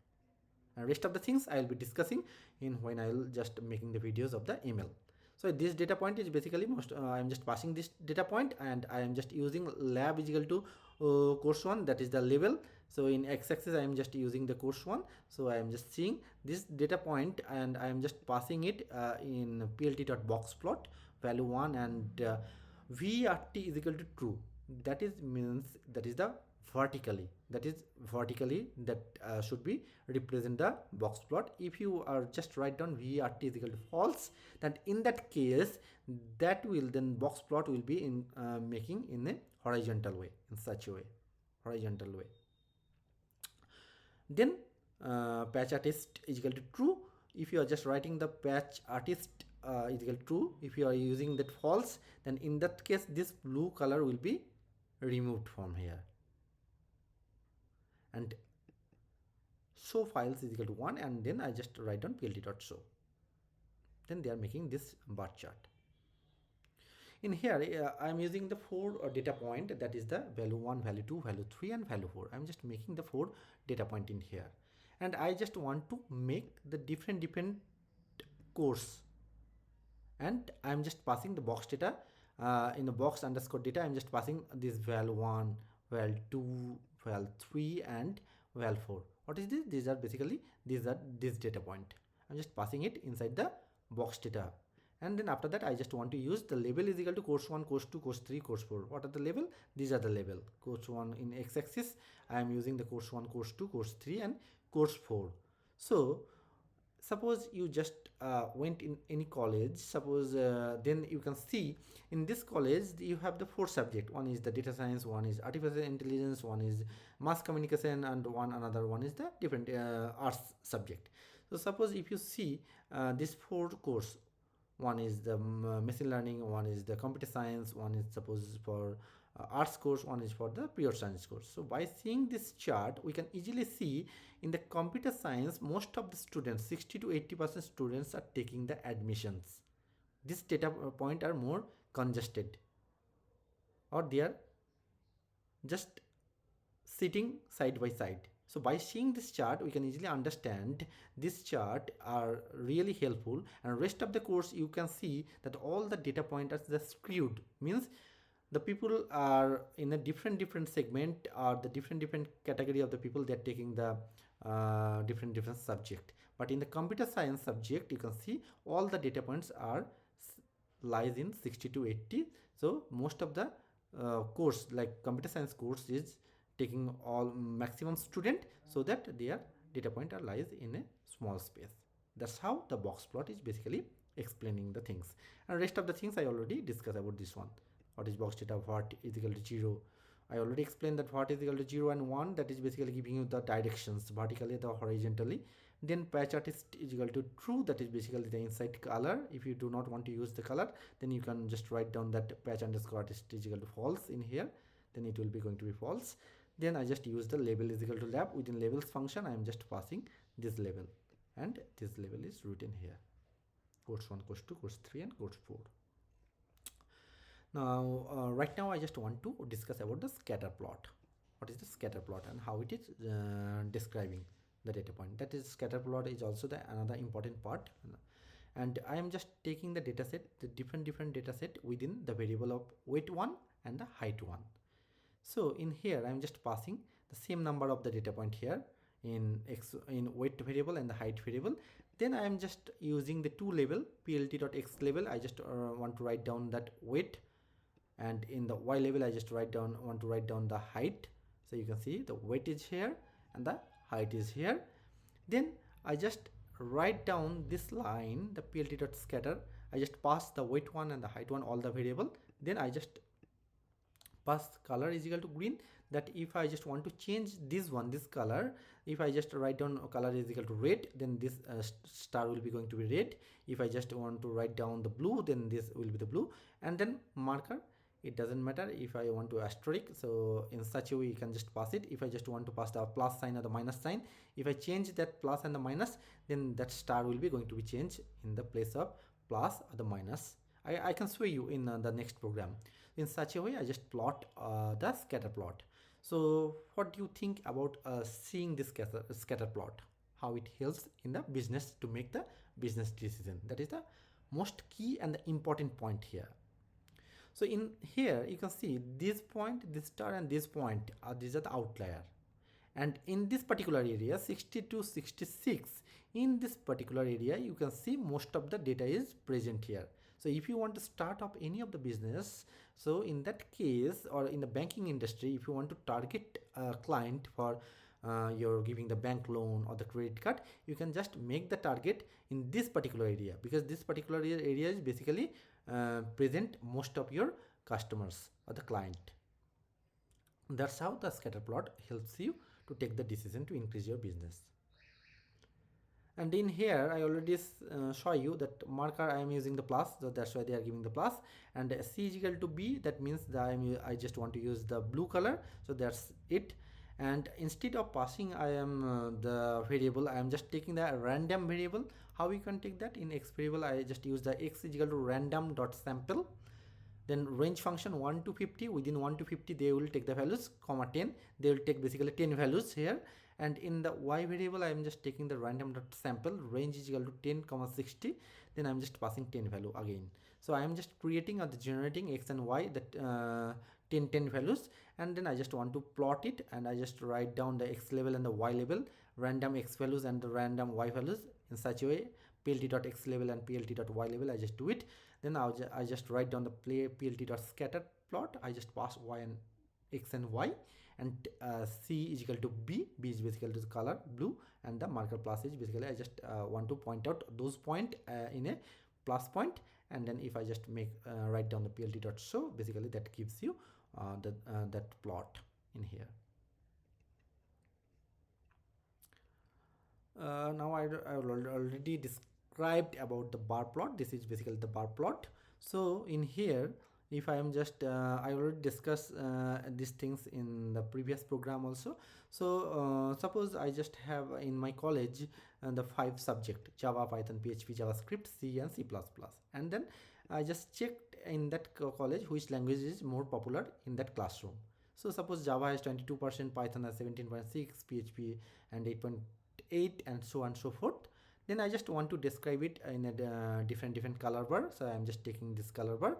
and rest of the things I will be discussing in when I will just making the videos of the ML. So this data point is basically most I am just passing this data point, and I am just using lab is equal to course 1, that is the level. So in x-axis I am just using the course 1, so I am just seeing this data point, and I am just passing it in plt.boxplot value 1, and VRT is equal to true. That is means that is the vertically, that is vertically that should be represent the box plot. If you are just write down VRT is equal to false, then in that case that will then box plot will be in making in a horizontal way, in such a way, horizontal way. Then patch artist is equal to true. If you are just writing the patch artist is equal to true, if you are using that false, then in that case this blue color will be removed from here, and show files is equal to 1, and then I just write down plt.show. Then they are making this bar chart. In here I am using the 4 data point, that is the value 1, value 2, value 3 and value 4. I am just making the 4 data point in here, and I just want to make the different course, and I am just passing the box data in the box underscore data. I am just passing this value 1, value 2, value 3 and value 4. What is this? These are basically this data point. I'm just passing it inside the box data, and then after that I just want to use the label is equal to course 1, course 2, course 3, course 4. What are the label? These are the label. Course 1 in x-axis I am using the course 1, course 2, course 3 and course 4. So suppose you just went in any college, suppose then you can see in this college you have the 4 subject. One is the data science, one is artificial intelligence, one is mass communication, and another one is the different arts subject. So suppose if you see this 4 course, one is the machine learning, one is the computer science, one is suppose for arts course, one is for the pure science course. So by seeing this chart, we can easily see in the computer science, most of the students, 60 to 80% students are taking the admissions. This data point are more congested, or they are just sitting side by side. So by seeing this chart, we can easily understand this chart are really helpful, and rest of the course you can see that all the data pointers are skewed, means the people are in a different segment, or the different category of the people, they are taking the different subject. But in the computer science subject, you can see all the data points are lies in 60 to 80. So most of the course, like computer science course, is taking all maximum student, so that their data point are lies in a small space. That's how the box plot is basically explaining the things, and rest of the things I already discussed about this one. What is box data, what is equal to 0, I already explained that what is equal to 0 and 1, that is basically giving you the directions vertically or horizontally. Then patch artist is equal to true, that is basically the inside color. If you do not want to use the color, then you can just write down that patch underscore artist is equal to false in here, then it will be going to be false. Then I just use the label is equal to lab. Within labels function, I am just passing this label, and this label is written here, course 1, course 2, course 3 and course 4. Now right now I just want to discuss about the scatter plot. What is the scatter plot and how it is describing the data point? That is, scatter plot is also the another important part, and I am just taking the data set, the different data set within the variable of weight 1 and the height 1. So in here I am just passing the same number of the data point here in weight variable and the height variable. Then I am just using the two label, plt.x label, I just want to write down that weight, and in the y label I just want to write down the height. So you can see the weight is here and the height is here. Then I just write down this line, the plt.scatter, I just pass the weight 1 and the height 1, all the variable. Then I just pass color is equal to green, that if I just want to change this color, if I just write down color is equal to red, then this star will be going to be red. If I just want to write down the blue, then this will be the blue. And then marker, it doesn't matter if I want to asterisk, so in such a way you can just pass it. If I just want to pass the plus sign or the minus sign, if I change that plus and the minus, then that star will be going to be changed in the place of plus or the minus. I can show you in the next program. In such a way I just plot the scatter plot. So what do you think about seeing this scatter plot, how it helps in the business to make the business decision? That is the most key and the important point here. So in here you can see this point, this star and this point, these are the outlier, and in this particular area 60 to 66, in this particular area you can see most of the data is present here. So if you want to start up any of the business, so in that case, or in the banking industry, if you want to target a client for you're giving the bank loan or the credit card, you can just make the target in this particular area, because this particular area is basically present most of your customers or the client. That's how the scatter plot helps you to take the decision to increase your business. And in here I already show you that marker I am using the plus, so that's why they are giving the plus. And C is equal to B, that means that I just want to use the blue color, so that's it. And instead of passing I am the variable, I am just taking the random variable. How we can take that? In x variable I just use the x is equal to random dot sample, then range function 1 to 50, within 1 to 50 they will take the values, comma 10, they will take basically 10 values here. And in the y variable I am just taking the random dot sample, range is equal to 10 comma 60, then I am just passing 10 value again. So I am just creating or generating x and y, that 10 values, and then I just want to plot it, and I just write down the x label and the y label, random x values and the random y values in such a way, plt.x label and plt.y label, I just do it. Then I just write down the plt.scatter plot, I just pass y and x and y, and C is equal to B, B is basically the color blue, and the marker plus is basically I just want to point out those point in a plus point, and then if I just make write down the plt.show, basically that gives you that plot in here. Now I already described about the bar plot. This is basically the bar plot. So in here if I am just I already discussed these things in the previous program also. So suppose I just have in my college the 5 subject: Java, Python, PHP, JavaScript, C and C++, and then I just checked in that college which language is more popular in that classroom. So suppose Java has 22%, Python has 17.6, PHP and 8.8, and so on and so forth. Then I just want to describe it in a different color bar, so I'm just taking this color bar.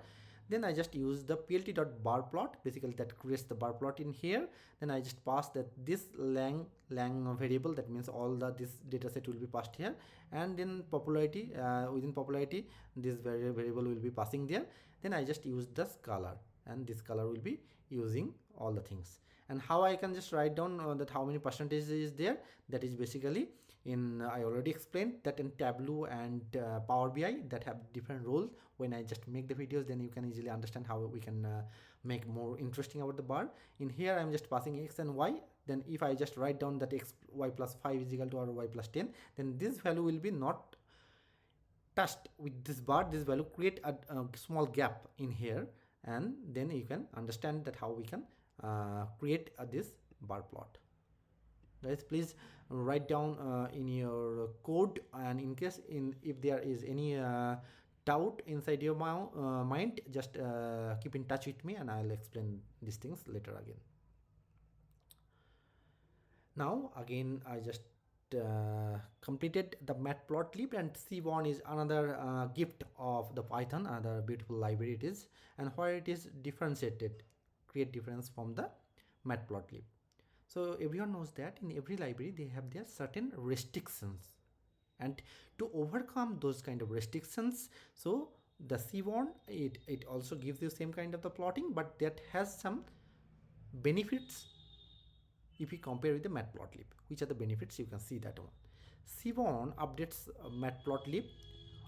Then I just use the plt.bar plot, basically that creates the bar plot in here. Then I just pass that this lang variable, that means all the this data set will be passed here, and then popularity, within popularity this variable will be passing there. Then I just use the color, and this color will be using all the things. And how I can just write down that how many percentage is there, that is basically in I already explained that in Tableau and Power BI that have different roles. When I just make the videos, then you can easily understand how we can make more interesting about the bar. In here I'm just passing x and y. Then if I just write down that x y plus 5 is equal to or y plus 10, then this value will be not touched with this bar. This value create a small gap in here, and then you can understand that how we can create this bar plot. Guys, please write down in your code, and in case if there is any doubt inside your mind, just keep in touch with me and I'll explain these things later again. Now again I just completed the Matplotlib, and Seaborn is another gift of the Python, another beautiful library it is, and where it is differentiated, create difference from the Matplotlib. So everyone knows that in every library they have their certain restrictions, and to overcome those kind of restrictions, so the Seaborn, it also gives you same kind of the plotting, but that has some benefits if you compare with the Matplotlib. Which are the benefits? You can see that one. Seaborn updates Matplotlib,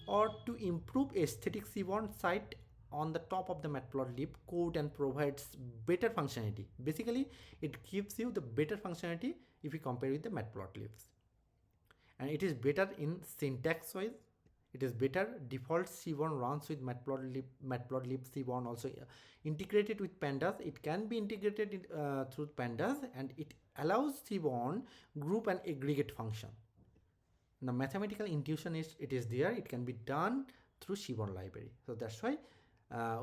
or to improve aesthetic Seaborn site on the top of the Matplotlib code and provides better functionality. Basically it gives you the better functionality if you compare with the Matplotlibs, and it is better in syntax wise. It is better. Default Seaborn runs with Matplotlib Seaborn also integrated with pandas. It can be integrated through pandas, and it allows Seaborn group and aggregate function. The mathematical intuition is it is there. It can be done through Seaborn library. So that's why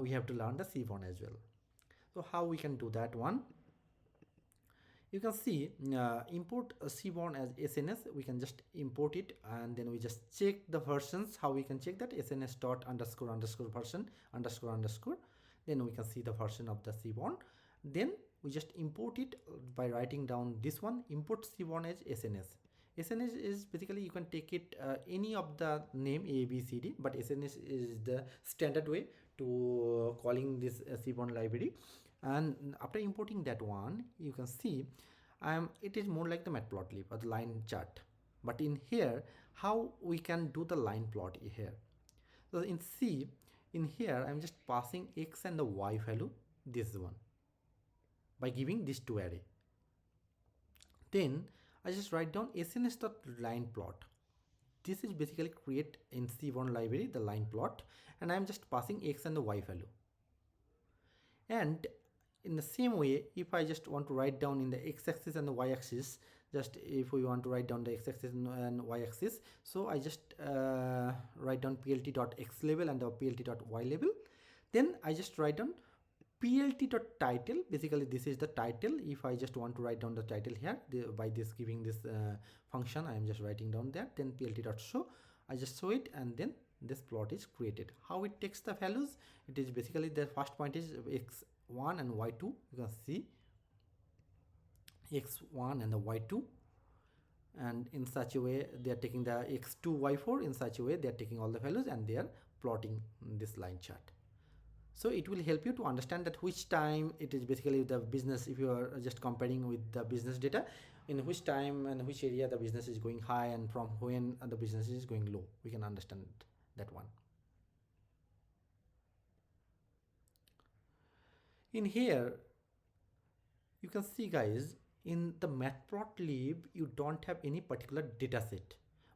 we have to learn the Seaborn as well. So how we can do that one? You can see import Seaborn as SNS. We can just import it, and then we just check the versions. How we can check that? SNS dot underscore underscore version underscore underscore. Then we can see the version of the Seaborn. Then we just import it by writing down this one, import Seaborn as SNS. SNS is basically you can take it any of the name A, B, C, D, but SNS is the standard way to calling this Seaborn library. And after importing that one, you can see it is more like the Matplotlib or the line chart. But in here, how we can do the line plot here? So in C, in here I'm just passing x and the y value, this one, by giving these two array. Then I just write down sns.line plot. This is basically create in Seaborn library the line plot, and I am just passing x and the y value. And in the same way, if I just want to write down in the x-axis and the y-axis, just if we want to write down the x-axis and y-axis, so I just write down plt.x label and the plt.y label. Then I just write down plt.title. Basically this is the title. If I just want to write down the title here, by this giving this function, I am just writing down that. Then plt.show, I just show it, and then this plot is created. How it takes the values? It is basically the first point is x1 and y2. You can see x1 and the y2, and in such a way they are taking the x2 y4. In such a way they are taking all the values and they are plotting this line chart. So it will help you to understand that which time it is basically the business, if you are just comparing with the business data, in which time and which area the business is going high and from when the business is going low. We can understand that one. In here you can see, guys, in the Matplotlib you don't have any particular data set,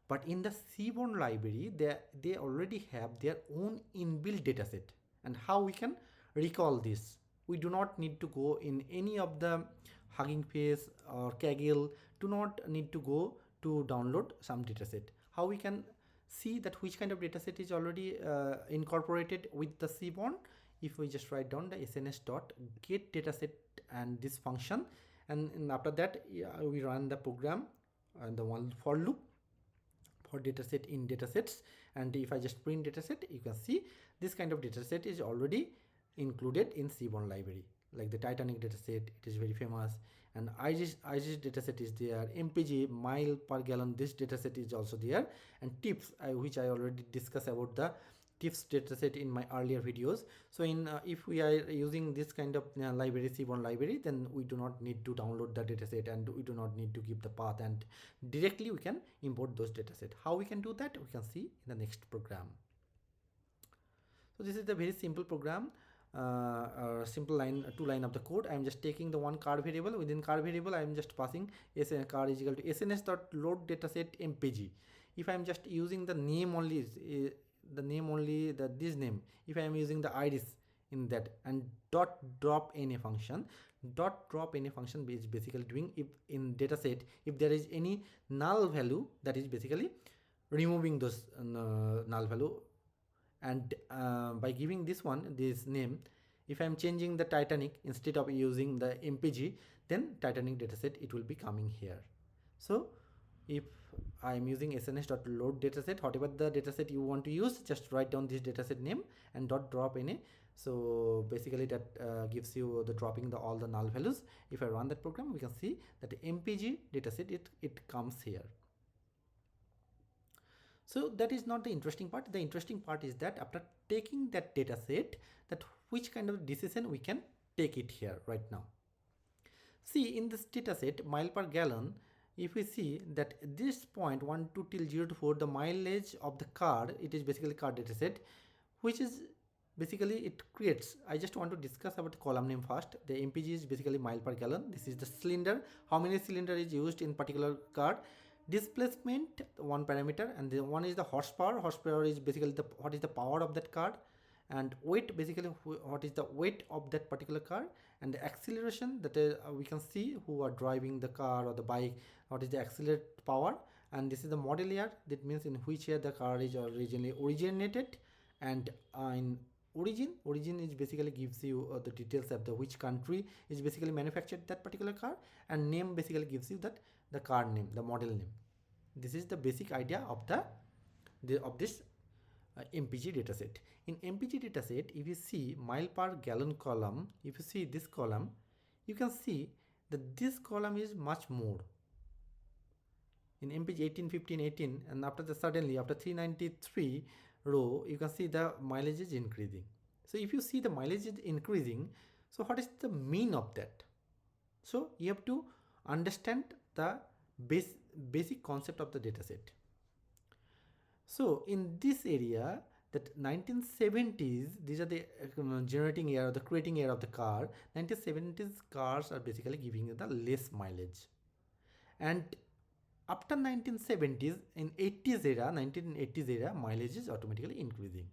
but in the Seaborn library they already have their own inbuilt data set. And how we can recall this. We do not need to go in any of the Hugging Face or Kaggle, do not need to go to download some dataset. How we can see that which kind of dataset is already incorporated with the Seaborn? If we just write down the sns.get dataset and this function, and after that we run the program and the one for loop for dataset in datasets, and if I just print dataset, you can see this kind of dataset is already included in Seaborn library. Like the Titanic dataset, it is very famous, and IGS dataset is there, MPG mile per gallon, this dataset is also there, and tips which I already discussed about the tips dataset in my earlier videos. So in if we are using this kind of library, Seaborn library, then we do not need to download the dataset and we do not need to give the path, and directly we can import those dataset. How we can do that, we can see in the next program. So this is the very simple program, simple two line of the code. I am just taking the one car variable. Within car variable I am just passing car is equal to sns.load dataset mpg. If I am just using the name only, this name, if I am using the iris in that, and dot drop na function is basically doing, if in dataset if there is any null value, that is basically removing those null value, and by giving this name, if I am changing the Titanic, instead of using the mpg, then Titanic dataset it will be coming here. So if I am using sns.load dataset, whatever the dataset you want to use, just write down this dataset name and dot drop na. So basically that gives you the dropping all the null values. If I run that program, we can see that the mpg dataset it comes here. So that is not the interesting part. The interesting part is that after taking that dataset, that which kind of decision we can take it here right now. See, in this dataset mile per gallon, if we see that this point 1 2 till 0 to 4, the mileage of the car, it is basically car dataset, which is basically it creates. I just want to discuss about the column name first. The mpg is basically mile per gallon. This is the cylinder, how many cylinder is used in particular car. Displacement, one parameter, and the one is the horsepower. Horsepower is basically what is the power of that car, and weight, basically what is the weight of that particular car, and the acceleration, that we can see who are driving the car or the bike, what is the accelerate power, and this is the model year, that means in which year the car is originally originated, and in origin is basically gives you the details of the which country is basically manufactured that particular car, and name basically gives you that the car name, the model name. This is the basic idea of this mpg dataset. In mpg dataset, if you see mile per gallon column, if you see this column, you can see that this column is much more. In mpg 18 15 18, and after the suddenly after 393 row, you can see the mileage is increasing. So if you see the mileage is increasing, so what is the mean of that? So you have to understand the basic concept of the dataset. So in this area, that 1970s, these are the generating year, the creating year of the car. 1970s cars are basically giving you the less mileage, and after 1970s, in 80s era, 1980s era, mileage is automatically increasing.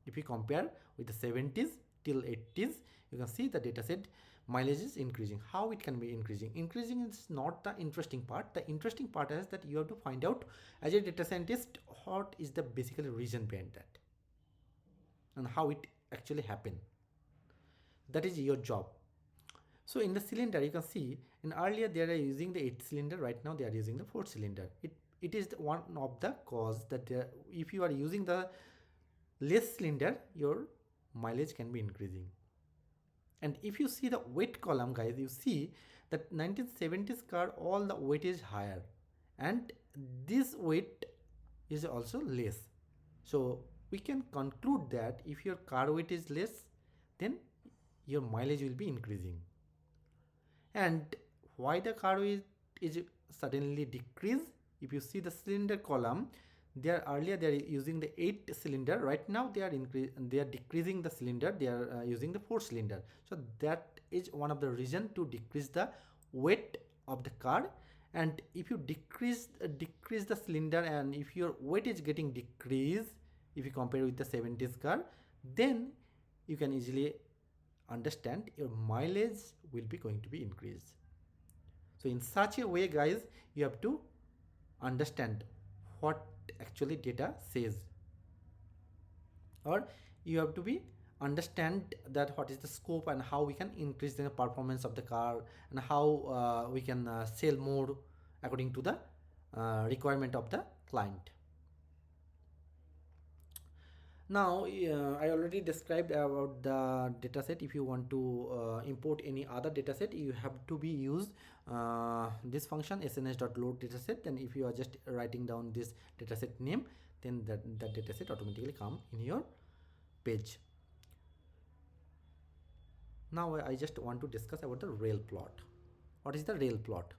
If you compare with the 70s till 80s, you can see the dataset mileage is increasing. How it can be increasing? Increasing is not the interesting part. The interesting part is that you have to find out as a data scientist what is the basically reason behind that and how it actually happened. That is your job. So in the cylinder, you can see in earlier they are using the 8 cylinder, right now they are using the 4 cylinder. It is one of the cause that if you are using the less cylinder, your mileage can be increasing. And if you see the weight column, guys, you see that 1970s car, all the weight is higher, and this weight is also less. So we can conclude that if your car weight is less, then your mileage will be increasing. And why the car weight is suddenly decreased? If you see the cylinder column, earlier they are using the 8 cylinder, right now they are decreasing the cylinder, they are using the 4 cylinder. So that is one of the reason to decrease the weight of the car. And if you decrease the cylinder, and if your weight is getting decreased, if you compare with the 70s car, then you can easily understand your mileage will be going to be increased. So in such a way, guys, you have to understand what actually data says, or you have to be understand that what is the scope and how we can increase the performance of the car, and how we can sell more according to the requirement of the client. Now, I already described about the dataset. If you want to import any other dataset, you have to be use this function sns.load dataset. Then if you are just writing down this dataset name, then that dataset automatically come in your page. Now I just want to discuss about the rail plot. What is the rail plot?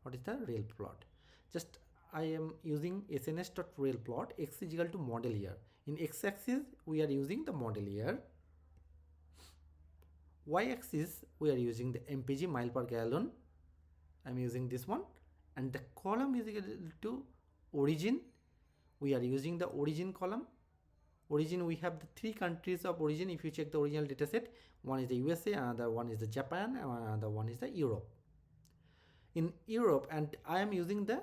What is the rail plot? Just I am using sns.railplot. X is equal to model year. In x-axis we are using the model year. Y-axis we are using the mpg mile per gallon. I am using this one, and the column is equal to origin. We are using the origin column. Origin, we have the 3 countries of origin. If you check the original dataset, one is the USA, another one is the Japan, and another one is the Europe. In Europe, and I am using the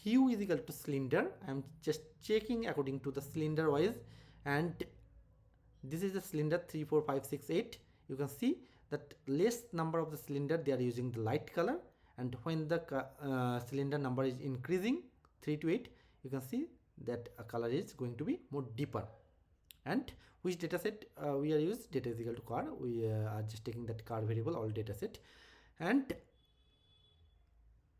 hue is equal to cylinder. I am just checking according to the cylinder wise, and this is the cylinder 3, 4, 5, 6, 8. You can see that less number of the cylinder they are using the light color, and when the cylinder number is increasing 3 to 8, you can see that a color is going to be more deeper. And which dataset we are used, data is equal to car. We are just taking that car variable all dataset, and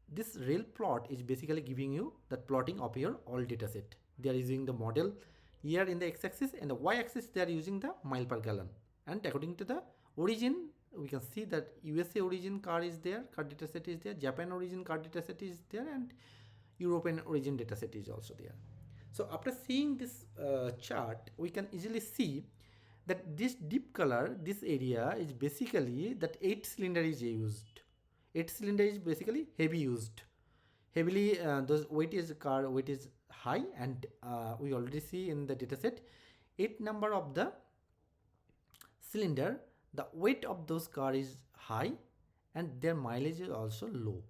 this rail plot is basically giving you the plotting of your all dataset. They are using the model year in the x-axis, and the y-axis they are using the mile per gallon. And according to the origin, we can see that USA origin car is there, car dataset is there, Japan origin car dataset is there, and European origin dataset is also there. So after seeing this chart, we can easily see that this deep color, this area is basically that 8 cylinder is used. 8 cylinder is basically heavy used. Heavily, those weight is car weight is high, and we already see in the dataset 8 number of the cylinder, the weight of those car is high, and their mileage is also low.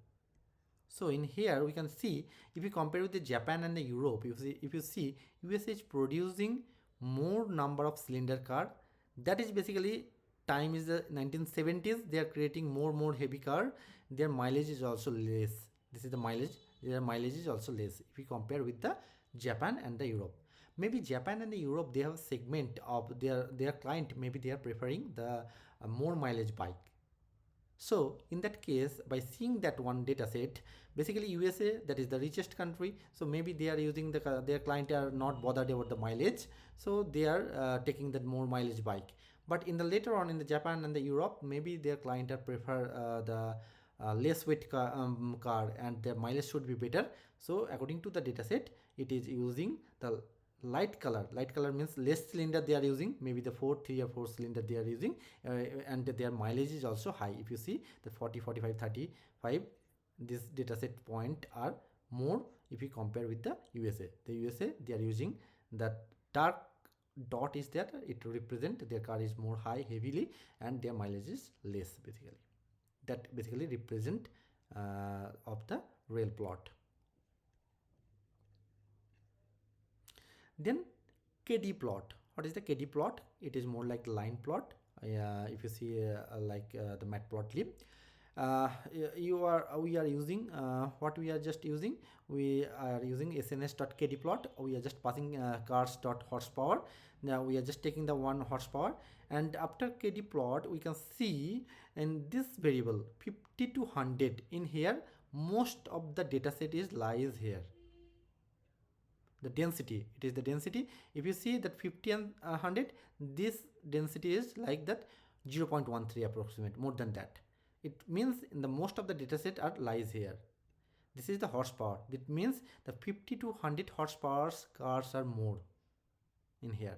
So in here we can see, if you compare with the Japan and the Europe, if you see USA is producing more number of cylinder car. That is basically time is the 1970s. They are creating more heavy car. Their mileage is also less. This is the mileage. Their mileage is also less if you compare with the Japan and the Europe. Maybe Japan and the Europe, they have a segment of their client. Maybe they are preferring the more mileage bike. So in that case, by seeing that one data set, basically USA, that is the richest country, so maybe they are using their client are not bothered about the mileage, so they are taking that more mileage bike. But in the later on in the Japan and the Europe, maybe their client are prefer the less weight car, and their mileage should be better. So according to the data set, it is using the light color. Light color means less cylinder they are using, maybe the 3 or 4 cylinder they are using, and their mileage is also high. If you see the 40, 45, 35, this dataset point are more if you compare with the USA. The USA, they are using that dark dot is there, it represent their car is more high heavily, and their mileage is less. Basically that basically represent of the rail plot. Then KD plot. What is the KD plot? It is more like line plot. If you see like the Matplotlib, we are using what we are just using. We are using sns.kdplot. We are just passing cars.horsepower. Now we are just taking the 1 horsepower, and after KD plot we can see in this variable 50 to 100. In here most of the data set is lies here. The density, it is the density. If you see that 50 and 100, this density is like that 0.13 approximate, more than that. It means in the most of the data set are lies here. This is the horsepower. That means the 50 to 100 horsepower cars are more in here.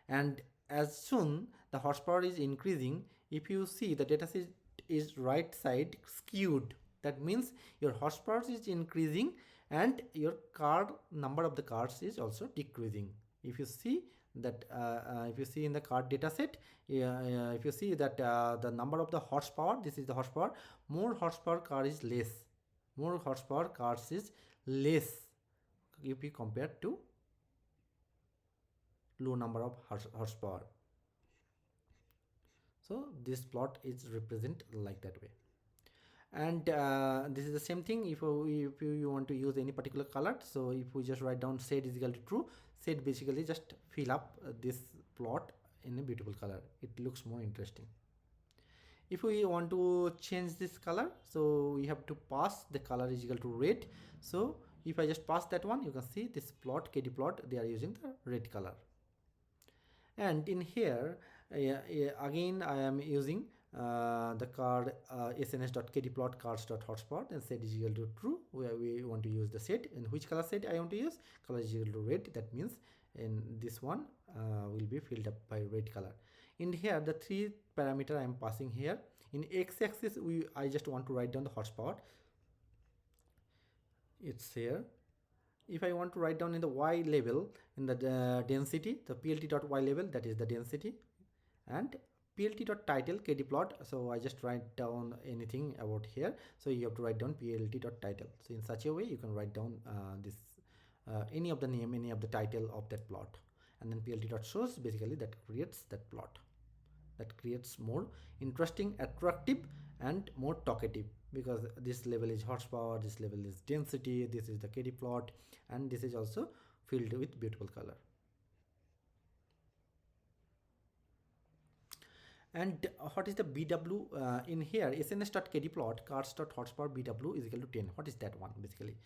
And as soon the horsepower is increasing, if you see the data set is right side skewed, that means your horsepower is increasing and your car number of the cars is also decreasing. If you see that if you see in the car data set, if you see that the number of the horsepower, this is the horsepower, more horsepower car is less, more horsepower cars is less if we compare to low number of horsepower. So this plot is represent like that way. And this is the same thing if you want to use any particular color. So if we just write down shade is equal to true, shade basically just fill up this plot in a beautiful color. It looks more interesting. If we want to change this color, so we have to pass the color is equal to red. So if I just pass that one, you can see this plot, KD plot, they are using the red color. And in here again I am using the card sns.kdplot cars.hotspot and set is equal to true, where we want to use the set. And which color set I want to use? Color is equal to red. That means in this one will be filled up by red color. In here the three parameter I am passing here. In x-axis I just want to write down the horsepower, it's here. If I want to write down in the y level, in the density, the plt.y level, that is the density, and plt.title kdplot. So I just write down anything about here. So you have to write down plt.title. So in such a way you can write down this any of the name, any of the title of that plot, and then plt.shows, basically that creates that plot. That creates more interesting, attractive, and more talkative, because this level is horsepower, this level is density, this is the KD plot, and this is also filled with beautiful color. And what is the BW in here? sns.kdplot cars.horsepower BW is equal to 10. What is that one? Basically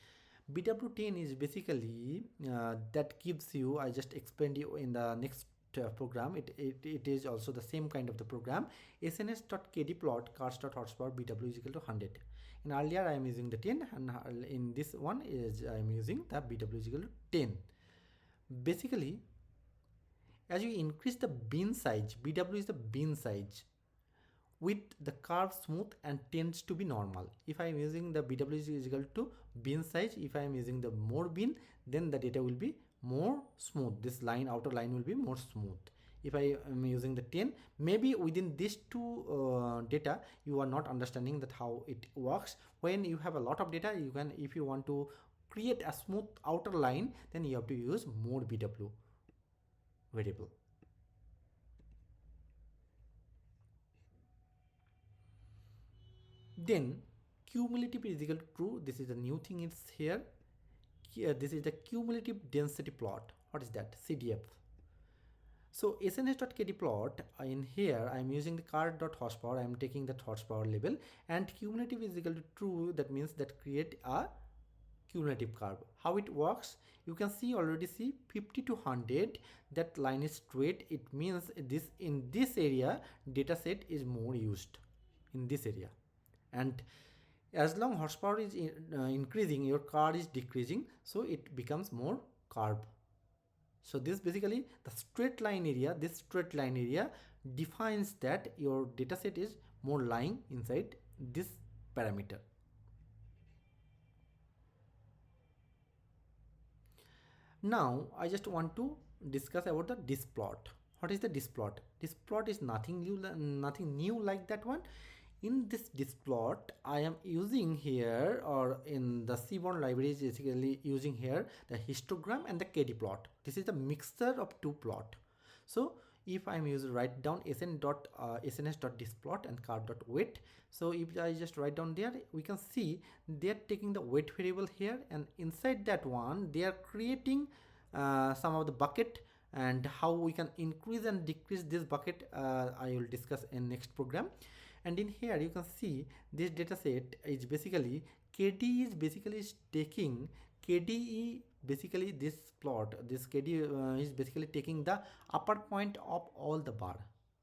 BW10 is basically that gives you, I just explained you in the next program. It is also the same kind of the program. sns.kdplot cars.horsepower BW is equal to 100. In earlier I am using the 10, and in this one is I am using the BW is equal to 10. Basically as you increase the bin size, BW is the bin size with the curve smooth and tends to be normal. If I am using the BW is equal to bin size, if I am using the more bin, then the data will be more smooth. This line, outer line will be more smooth. If I am using the 10, maybe within these two data you are not understanding that how it works. When you have a lot of data, you can, if you want to create a smooth outer line, then you have to use more BW variable. Then cumulative is equal to true. This is the new thing is here. This is the cumulative density plot. What is that? CDF. So sns.kdplot in here I am using the car.horsepower. I am taking that horsepower level, and cumulative is equal to true. That means that create a cumulative curve. How it works, you can see already, see 50 to 100, that line is straight. It means this, in this area data set is more used in this area, and as long horsepower is increasing, your car is decreasing, so it becomes more curve. So this basically the straight line area, this straight line area defines that your data set is more lying inside this parameter. Now I just want to discuss about the disk plot. What is the disk plot? Disk plot is nothing new like that one. In this disk plot I am using here, or in the Seaborn library is basically using here the histogram and the KD plot. This is the mixture of two plot. So if I am using, write down sns.diskplot and car.weight. So if I just write down there, we can see they are taking the weight variable here, and inside that one they are creating some of the bucket, and how we can increase and decrease this bucket I will discuss in next program. And in here you can see this data set is basically KD is basically taking KDE, basically this plot, this KD is basically taking the upper point of all the bar.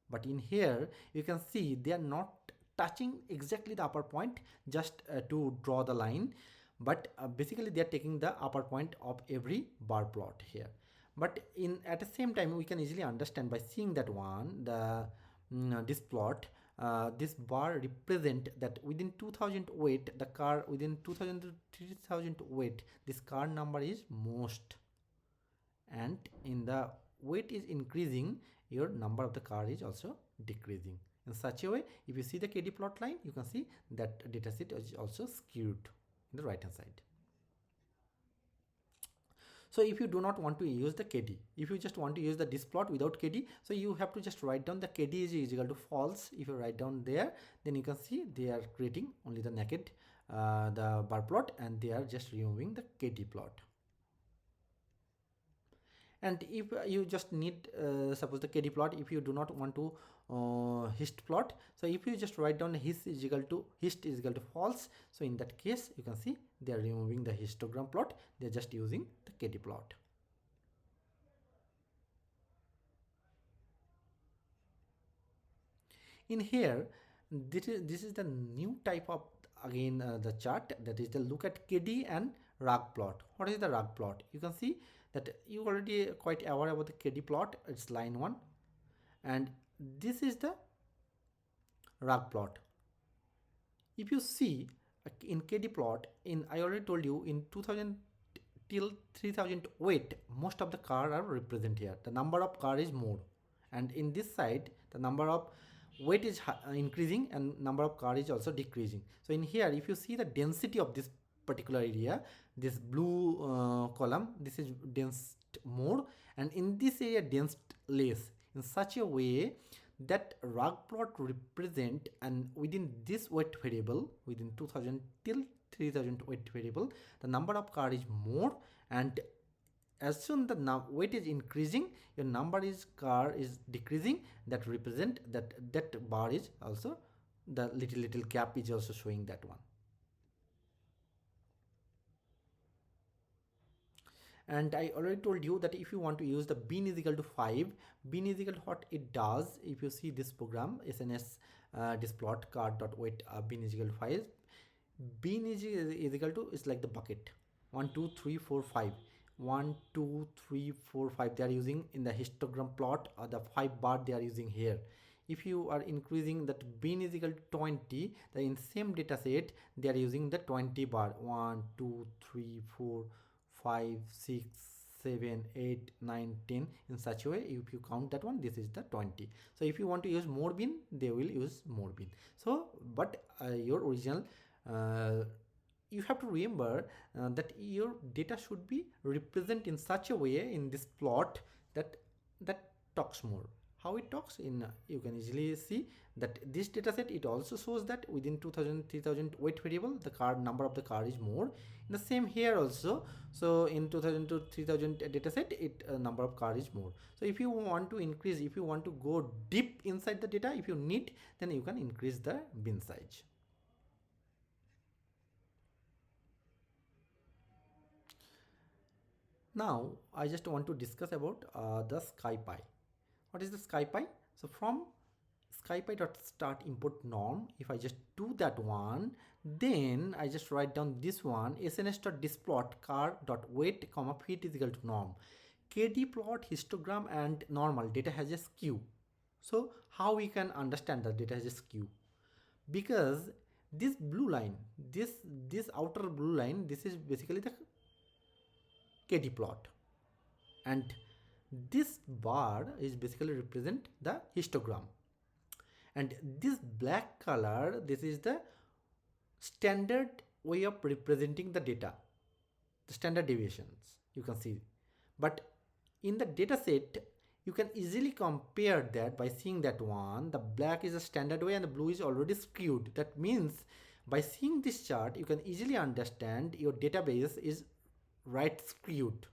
But in here you can see they are not touching exactly the upper point just to draw the line, but basically they are taking the upper point of every bar plot here. But in at the same time we can easily understand by seeing that one, the this plot, this bar represent that within 2000 weight, the car within 2000 to 3000 weight, this car number is most, and in the weight is increasing, your number of the car is also decreasing. In such a way, if you see the KD plot line, you can see that data set is also skewed in the right hand side. So if you do not want to use the KD, if you just want to use the this plot without KD, so you have to just write down the KD is equal to false. If you write down there, then you can see they are creating only the naked the bar plot, and they are just removing the KD plot. And if you just need suppose the KD plot, if you do not want to hist plot, so if you just write down hist is equal to false, so in that case you can see they are removing the histogram plot, they are just using the KD plot. In here, this is the new type of again the chart, that is the look at KD and rag plot. What is the rag plot? You can see that you already quite aware about the KD plot. It's line 1, and this is the rag plot. If you see in KD plot, in I already told you in 2000 till 3000 weight, most of the car are represented here. The number of car is more, and in this side the number of weight is increasing and number of car is also decreasing. So in here, if you see the density of this particular area, this blue column, this is dense more, and in this area dense less, in such a way that rag plot represent, and within this weight variable, within 2000 till 3000 weight variable, the number of car is more, and as soon the weight is increasing, your number is car is decreasing. That represent that bar is also the little gap is also showing that one. And I already told you that if you want to use the bin is equal to 5, bin is equal to what it does. If you see this program SNS this plot card.weight bin is equal to 5, bin is equal to, it's like the bucket 1 2 3 4 5 1 2 3 4 5 they are using in the histogram plot, or the 5 bar they are using here. If you are increasing that bin is equal to 20, then in same data set they are using the 20 bar 1 2 3 4 5 6 7 8 9 10, in such a way if you count that one, this is the 20. So if you want to use more bin, they will use more bin. So but your original you have to remember that your data should be represented in such a way in this plot that talks more. How it talks in you can easily see that this data set, it also shows that within 2000 3000 weight variable the car number of the car is more. In the same here also, so in 2000 to 3000 data set, it number of car is more. So if you want to increase, if you want to go deep inside the data, if you need, then you can increase the bin size. Now I just want to discuss about the SkyPy. What is the SkyPy? So from SkyPy.start import norm, if I just do that one, then I just write down this one sns.displot car.weight comma fit is equal to norm. KD plot histogram and normal data has a skew. So how we can understand that data has a skew? Because this blue line, this outer blue line, this is basically the KD plot, and this bar is basically represent the histogram, and this black color, this is the standard way of representing the data, the standard deviations you can see. But in the data set, you can easily compare that by seeing that one, the black is a standard way and the blue is already skewed. That means by seeing this chart, you can easily understand your database is right skewed.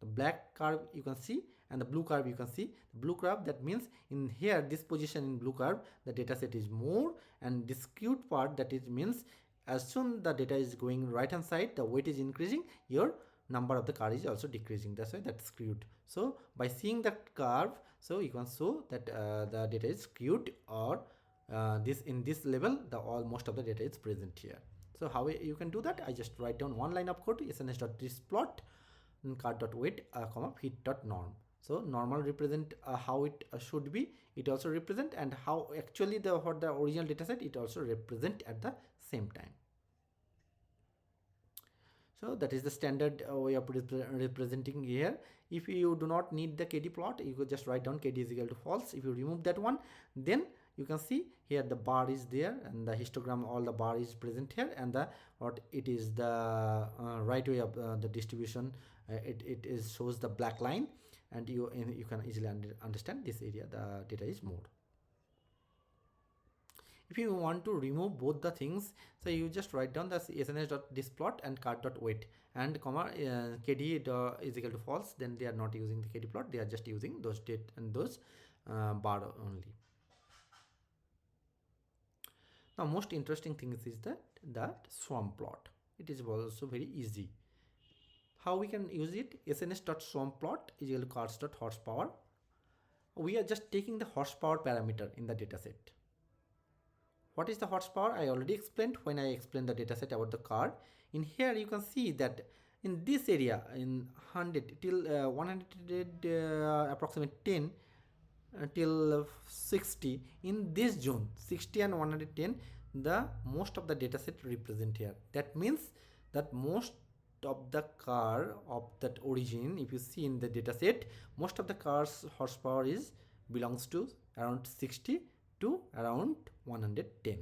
The black curve you can see and the blue curve you can see. The blue curve, that means in here this position in blue curve the data set is more, and this skewed part, that is means as soon the data is going right hand side, the weight is increasing, your number of the car is also decreasing. That's why that's skewed. So by seeing that curve, so you can show that the data is skewed, or this in this level the most of the data is present here. So how you can do that? I just write down one line of code, sns.displot card.weight comma fit.norm. So normal represent how it should be, it also represent, and how actually the what the original data set it also represent at the same time. So that is the standard way of representing here. If you do not need the KD plot, you could just write down KD is equal to false. If you remove that one, then you can see here the bar is there and the histogram, all the bar is present here, and the what it is the right way of the distribution. It is shows the black line, and you can easily understand this area the data is more. If you want to remove both the things, so you just write down the sns.displot and card.weight and comma kd is equal to false. Then they are not using the kd plot, they are just using those date and those bar only. Now most interesting thing is that swarm plot. It is also very easy. How we can use it? sns.swarmplot is equal to cars.horsepower. We are just taking the horsepower parameter in the dataset. What is the horsepower? I already explained when I explained the dataset about the car. In here you can see that in this area in 100 till 100 approximate 10 till 60, in this zone 60 and 110, the most of the dataset represent here. That means that most of the car of that origin, if you see in the dataset, most of the cars horsepower is belongs to around 60 to around 110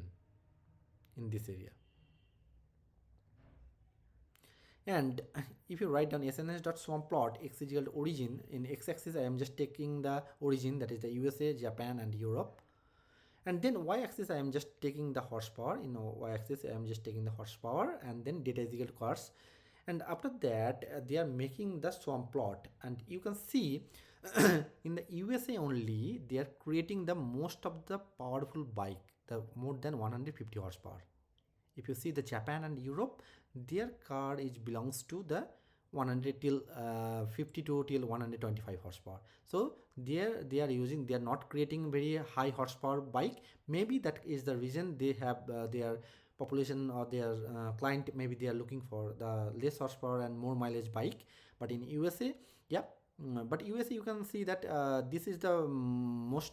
in this area. And if you write down sns.swarmplot x is equal to origin, in x-axis I am just taking the origin, that is the USA, Japan and Europe, and then y-axis I am just taking the horsepower. In y-axis I am just taking the horsepower, and then data is equal to cars. And after that they are making the swarm plot, and you can see in the USA only they are creating the most of the powerful bike, the more than 150 horsepower. If you see the Japan and Europe, their car is belongs to the 100 till 52 till 125 horsepower. So they are using, they are not creating very high horsepower bike. Maybe that is the reason they have their population or their client, maybe they are looking for the less horsepower and more mileage bike. But in USA, yeah, but USA you can see that this is the most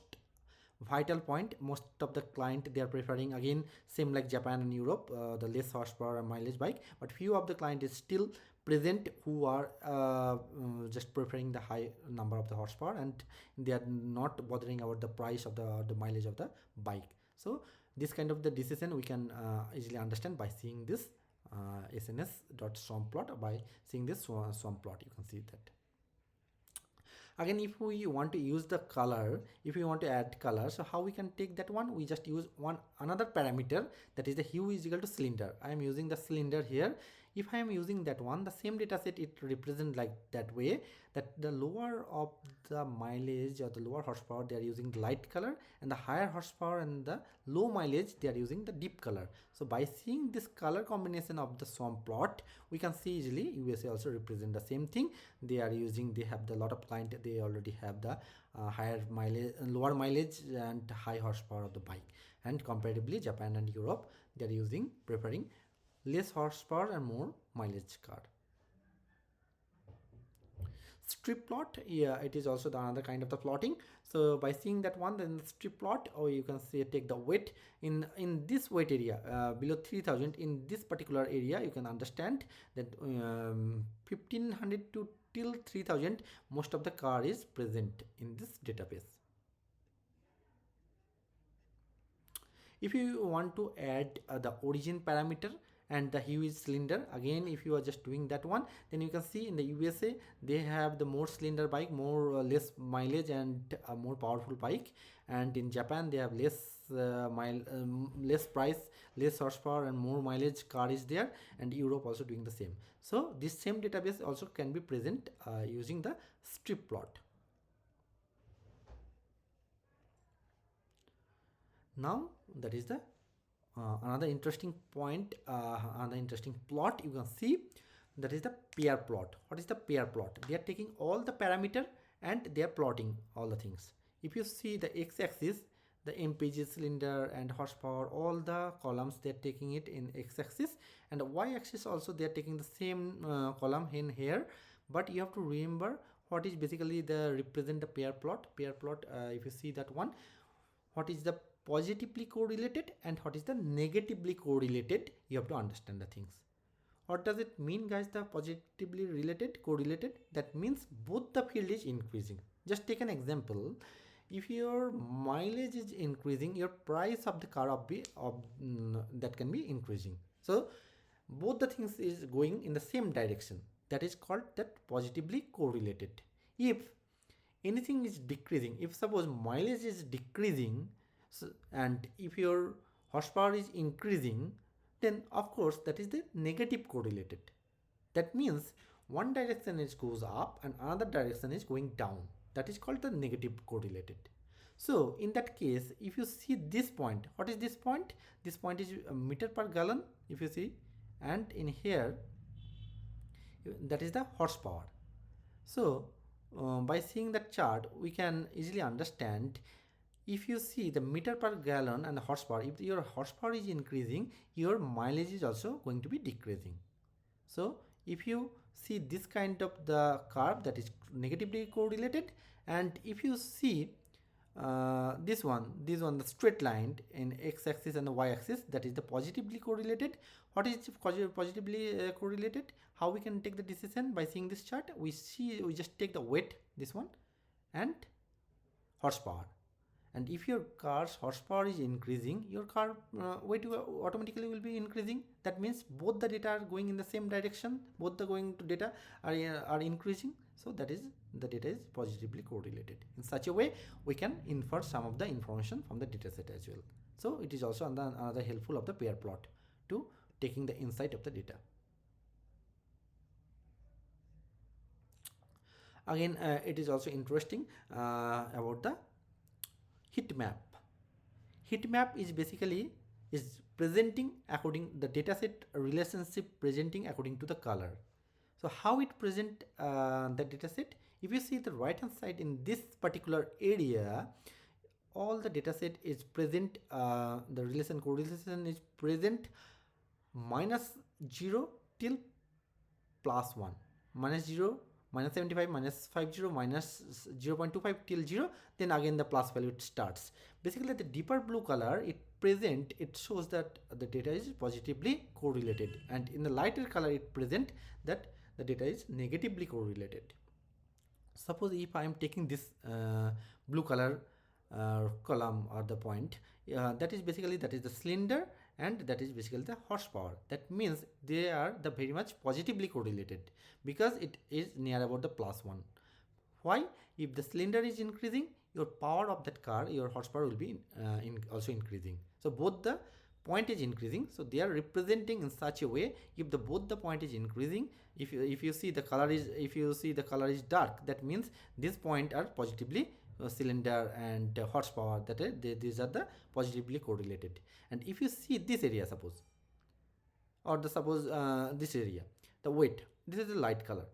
vital point. Most of the client they are preferring, again same like Japan and Europe, the less horsepower and mileage bike, but few of the client is still present who are just preferring the high number of the horsepower, and they are not bothering about the price of the mileage of the bike. So this kind of the decision we can easily understand by seeing this sns.swarmplot, by seeing this swarm plot. You can see that. Again, if we want to use the color, if we want to add color, so how we can take that one? We just use another parameter, that is the hue is equal to cylinder. I am using the cylinder here. If I am using that one, the same data set, it represents like that way, that the lower of the mileage or the lower horsepower they are using the light color, and the higher horsepower and the low mileage they are using the deep color. So by seeing this color combination of the swarm plot, we can see easily USA also represent the same thing. They are using, they have the lot of client, they already have the higher mileage, lower mileage and high horsepower of the bike, and comparatively Japan and Europe they are using, preferring less horsepower and more mileage car. Strip plot, yeah, it is also the another kind of the plotting. So by seeing that one, then the strip plot, or you can say take the weight in this weight area below 3000, in this particular area you can understand that 1500 to till 3000 most of the car is present in this database. If you want to add the origin parameter and the hue is cylinder, again if you are just doing that one, then you can see in the USA they have the more cylinder bike, more less mileage and more powerful bike, and in Japan they have less less price, less horsepower and more mileage car is there, and Europe also doing the same. So this same database also can be present using the strip plot. Now that is the another interesting point, another interesting plot you can see, that is the pair plot. What is the pair plot? They are taking all the parameter and they are plotting all the things. If you see the x-axis, the mpg, cylinder and horsepower, all the columns they are taking it in x-axis, and the y-axis also they are taking the same column in here. But you have to remember what is basically the represent the pair plot. Pair plot, if you see that one, what is the positively correlated and what is the negatively correlated, you have to understand the things. What does it mean, guys, the positively related, correlated? That means both the field is increasing. Just take an example. If your mileage is increasing, your price of the car that can be increasing. So both the things is going in the same direction. That is called that positively correlated. If anything is decreasing, if suppose mileage is decreasing, so, and if your horsepower is increasing, then of course that is the negative correlated. That means one direction is goes up and another direction is going down. That is called the negative correlated. So in that case, if you see this point, what is this point? This point is meter per gallon, if you see, and in here that is the horsepower. So by seeing that chart, we can easily understand. If you see the meter per gallon and the horsepower, if your horsepower is increasing, your mileage is also going to be decreasing. So if you see this kind of the curve, that is negatively correlated, and if you see this one, the straight line in x-axis and the y-axis, that is the positively correlated. What is positively correlated? How we can take the decision? By seeing this chart, we just take the weight, this one, and horsepower. And if your car's horsepower is increasing, your car weight automatically will be increasing. That means both the data are going in the same direction. Both the going to data are increasing. So that is, the data is positively correlated. In such a way, we can infer some of the information from the data set as well. So it is also another helpful of the pair plot to taking the insight of the data. Again, it is also interesting about the heat map. Heat map is basically presenting according the dataset relationship presenting according to the color. So how it present the dataset? If you see the right hand side in this particular area, all the dataset is present. The correlation is present -0 till +1, -0, -75, -50, -0.25 till 0, then again the plus value it starts. Basically the deeper blue color it shows that the data is positively correlated, and in the lighter color it present that the data is negatively correlated. Suppose if I am taking this blue color column or the point, that is the cylinder, and that is basically the horsepower. That means they are the very much positively correlated because it is near about the +1. Why? If the cylinder is increasing, your power of that car, your horsepower will be also increasing. So both the point is increasing, so they are representing in such a way. If both the point is increasing, if you see the color is dark, that means this point are positively cylinder and horsepower, that is these are the positively correlated. And if you see this area, suppose this area, the weight, this is the light color.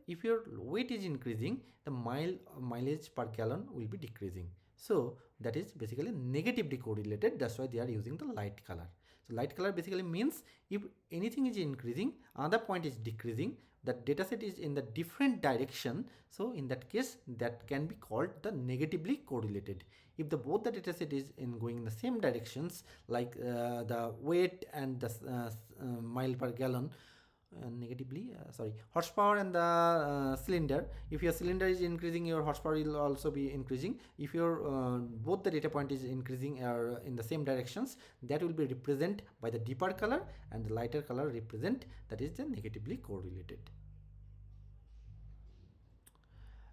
If your weight is increasing, the mileage per gallon will be decreasing. So that is basically negatively correlated. That's why they are using the light color. So light color basically means if anything is increasing, another point is decreasing, that dataset is in the different direction. So in that case, that can be called the negatively correlated. If both the dataset is going in the same directions, like the weight and the mile per gallon, horsepower and the cylinder. If your cylinder is increasing, your horsepower will also be increasing. If your both the data point is increasing in the same directions, that will be represent by the deeper color, and the lighter color represent that is the negatively correlated.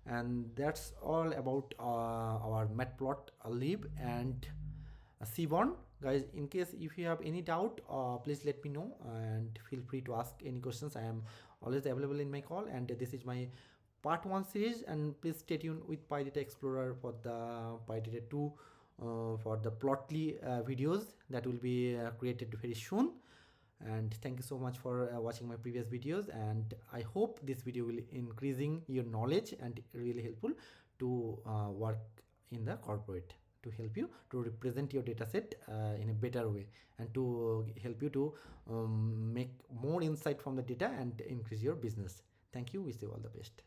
And that's all about our Matplotlib and Seaborn. Guys, in case if you have any doubt, please let me know, and feel free to ask any questions. I am always available in my call, and this is my part 1 series, and please stay tuned with PyData Explorer for the PyData 2 for the Plotly videos that will be created very soon. And thank you so much for watching my previous videos, and I hope this video will increasing your knowledge and really helpful to work in the corporate, to help you to represent your dataset in a better way, and to help you to make more insight from the data and increase your business. Thank you. Wish you all the best.